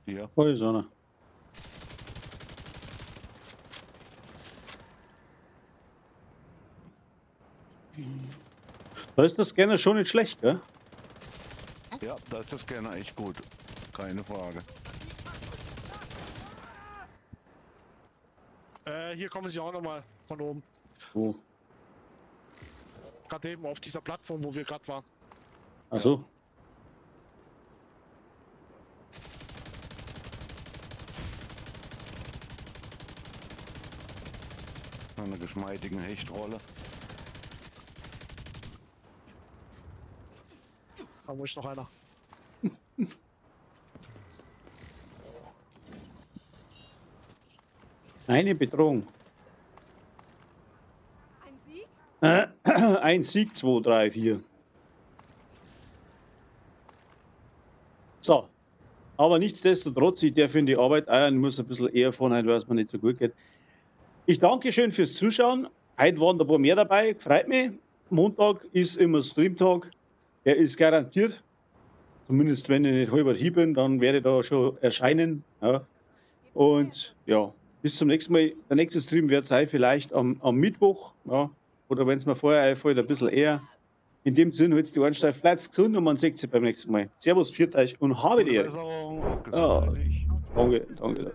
Hier. Oh, ist einer. Da ist der Scanner schon nicht schlecht, gell? Ja, da ist der Scanner echt gut. Keine Frage. Hier kommen sie auch nochmal von oben. Oh. Gerade eben auf dieser Plattform, wo wir gerade waren. Achso. So eine geschmeidigen Hechtrolle. Da muss noch einer. Eine Bedrohung. Ein Sieg? Ein Sieg, 2, 3, 4. So. Aber nichtsdestotrotz, ich darf in die Arbeit eiern, muss ein bisschen eher vorne, weil es mir nicht so gut geht. Ich danke schön fürs Zuschauen. Heute waren ein paar mehr dabei, freut mich. Montag ist immer Streamtag. Der ist garantiert. Zumindest wenn ich nicht halber hier bin, dann werde ich da schon erscheinen. Ja. Und ja, bis zum nächsten Mal. Der nächste Stream wird sein vielleicht am Mittwoch. Ja. Oder wenn es mir vorher einfällt, ein bisschen eher. In dem Sinne, jetzt die Ohren steif, bleibt gesund und man sieht sich beim nächsten Mal. Servus, pfiat euch und habe die Ehre. Besserung, Ja. gesundheitlich. Danke, danke.